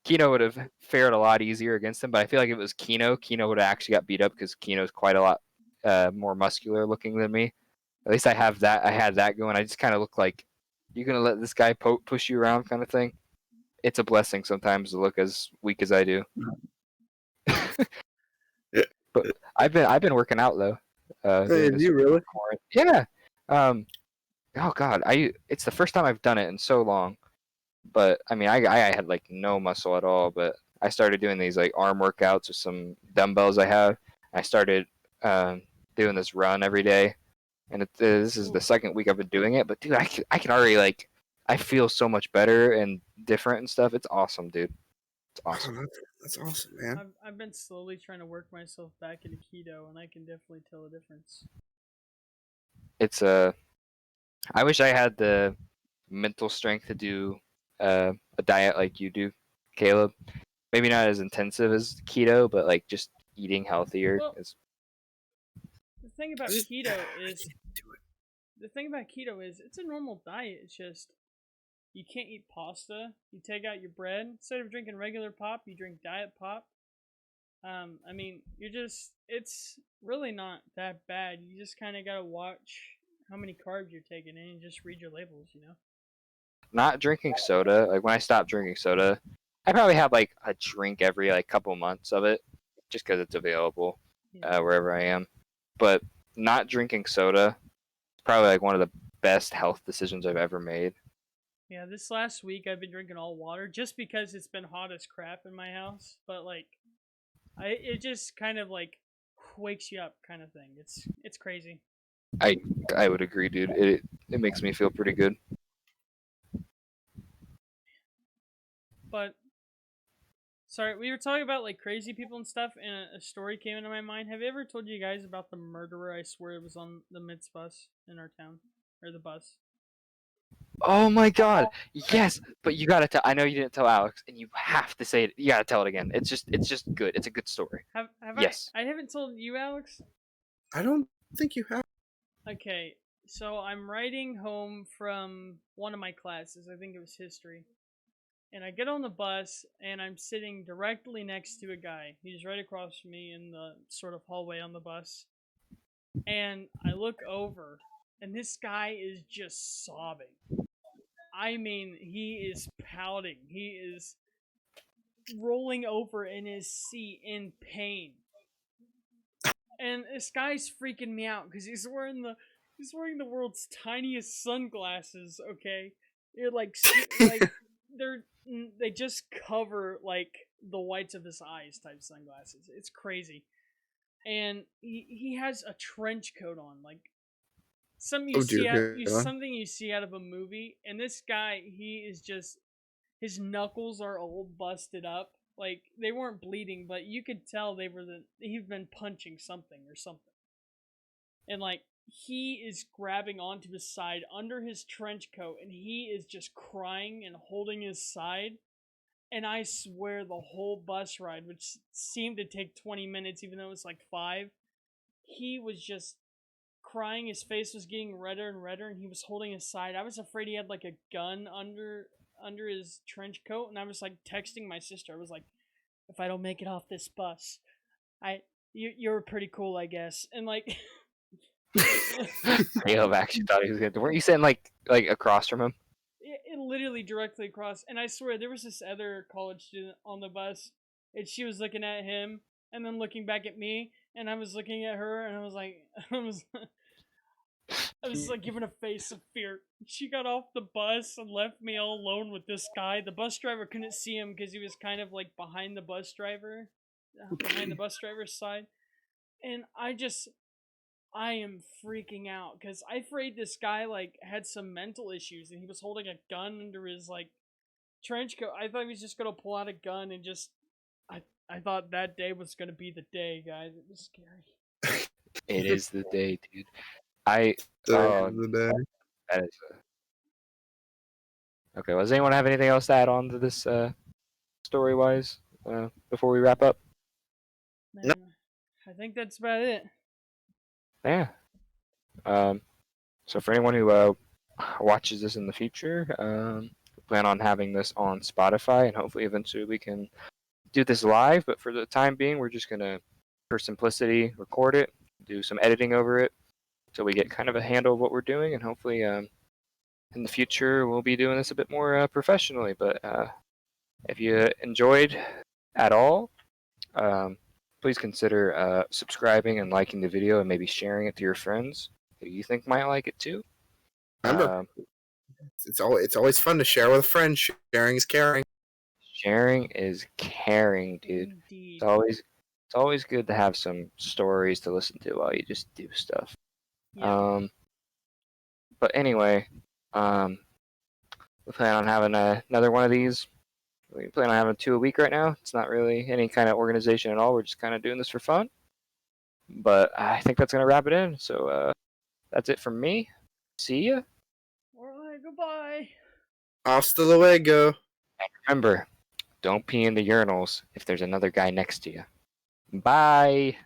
S1: Kino would have fared a lot easier against him, but I feel like if it was Kino would have actually got beat up because Kino's quite a lot more muscular looking than me. At least I have that. I had that going. I just kind of look like, you gonna let this guy push you around, kind of thing. It's a blessing sometimes to look as weak as I do. But I've been working out though,
S3: Hey,
S1: during
S3: have
S1: this
S3: you really?
S1: quarantine. Yeah. Oh God, it's the first time I've done it in so long. But I mean, I had like no muscle at all. But I started doing these like arm workouts with some dumbbells I have. I started doing this run every day, and this is the second week I've been doing it. But dude, I can already like I feel so much better and different and stuff. It's awesome, dude. It's awesome.
S3: Oh, that's awesome, man.
S2: I've been slowly trying to work myself back into keto, and I can definitely tell a difference.
S1: It's I wish I had the mental strength to do a diet like you do, Caleb. Maybe not as intensive as keto, but like just eating healthier
S2: Well,
S1: is.
S2: the thing about
S3: I just,
S2: keto
S3: I
S2: is
S3: can't do it.
S2: the thing about keto is it's a normal diet. It's just you can't eat pasta. You take out your bread instead of drinking regular pop. You drink diet pop. I mean, you're just it's really not that bad. You just kind of gotta watch how many carbs you're taking in and just read your labels. You know.
S1: Not drinking soda. Like when I stopped drinking soda, I probably have like a drink every like couple months of it, just because it's available
S2: Yeah.
S1: wherever I am. But not drinking soda is probably like one of the best health decisions I've ever made.
S2: Yeah, this last week I've been drinking all water just because it's been hot as crap in my house. But like, it just kind of like wakes you up, kind of thing. It's crazy.
S1: I I would agree, dude. It makes me feel pretty good.
S2: But sorry, we were talking about like crazy people and stuff, and a story came into my mind. Have you ever told you guys about the murderer? I swear it was on the Mitz bus in our town, or the bus.
S1: Oh my god, yes! But you gotta tell. I know you didn't tell Alex, and you have to say it. You gotta tell it again. It's just good. It's a good story.
S2: Have I?
S1: Yes.
S2: I haven't told you, Alex.
S3: I don't think you have.
S2: Okay, so I'm riding home from one of my classes. I think it was history. And I get on the bus and I'm sitting directly next to a guy. He's right across from me in the sort of hallway on the bus. And I look over and this guy is just sobbing. I mean, he is pouting. He is rolling over in his seat in pain. And this guy's freaking me out because he's wearing the world's tiniest sunglasses. Okay, they're like they just cover like the whites of his eyes type sunglasses. It's crazy, and he has a trench coat on, like
S3: Oh dear God.
S2: something you see out of a movie. And this guy, he is just his knuckles are all busted up. Like they weren't bleeding, but you could tell he'd been punching something or something. And like he is grabbing onto his side under his trench coat and he is just crying and holding his side. And I swear the whole bus ride, which seemed to take 20 minutes even though it was like 5, he was just crying. His face was getting redder and redder and he was holding his side. I was afraid he had like a gun under his trench coat, and I was like texting my sister. I was like, if I don't make it off this bus, you're pretty cool, I guess. And like
S1: Caleb actually thought he was gonna. Weren't you sitting like across from him?
S2: it literally directly across. And I swear there was this other college student on the bus, and she was looking at him and then looking back at me, and I was looking at her, and I was like, I was like giving a face of fear. She got off the bus and left me all alone with this guy. The bus driver couldn't see him because he was kind of like behind the bus driver, behind the bus driver's side. And I am freaking out because I afraid this guy like had some mental issues and he was holding a gun under his like trench coat. I thought he was just gonna pull out a gun and just. I thought that day was gonna be the day, guys. It was scary.
S1: It is the day, dude. I
S3: Today's
S1: oh
S3: the day.
S1: that is okay. Well, does anyone have anything else to add on to this story wise before we wrap up?
S3: No.
S2: Man, I think that's about it.
S1: Yeah. Um, so for anyone who watches this in the future, we plan on having this on Spotify, and hopefully eventually we can do this live. But for the time being, we're just gonna, for simplicity, record it, do some editing over it, so we get kind of a handle of what we're doing, and hopefully in the future we'll be doing this a bit more professionally. But if you enjoyed at all, um, please consider subscribing and liking the video and maybe sharing it to your friends who you think might like it too.
S3: Remember,
S1: Um,
S3: It's always fun to share with a friend. Sharing is caring.
S1: Sharing is caring, dude.
S2: Indeed.
S1: It's always good to have some stories to listen to while you just do stuff.
S2: Yeah.
S1: But anyway, we plan on having another one of these. We plan on having 2 a week right now. It's not really any kind of organization at all. We're just kind of doing this for fun. But I think that's gonna wrap it in. So that's it from me. See ya.
S2: Alright, goodbye.
S3: Hasta luego.
S1: Remember, don't pee in the urinals if there's another guy next to you. Bye.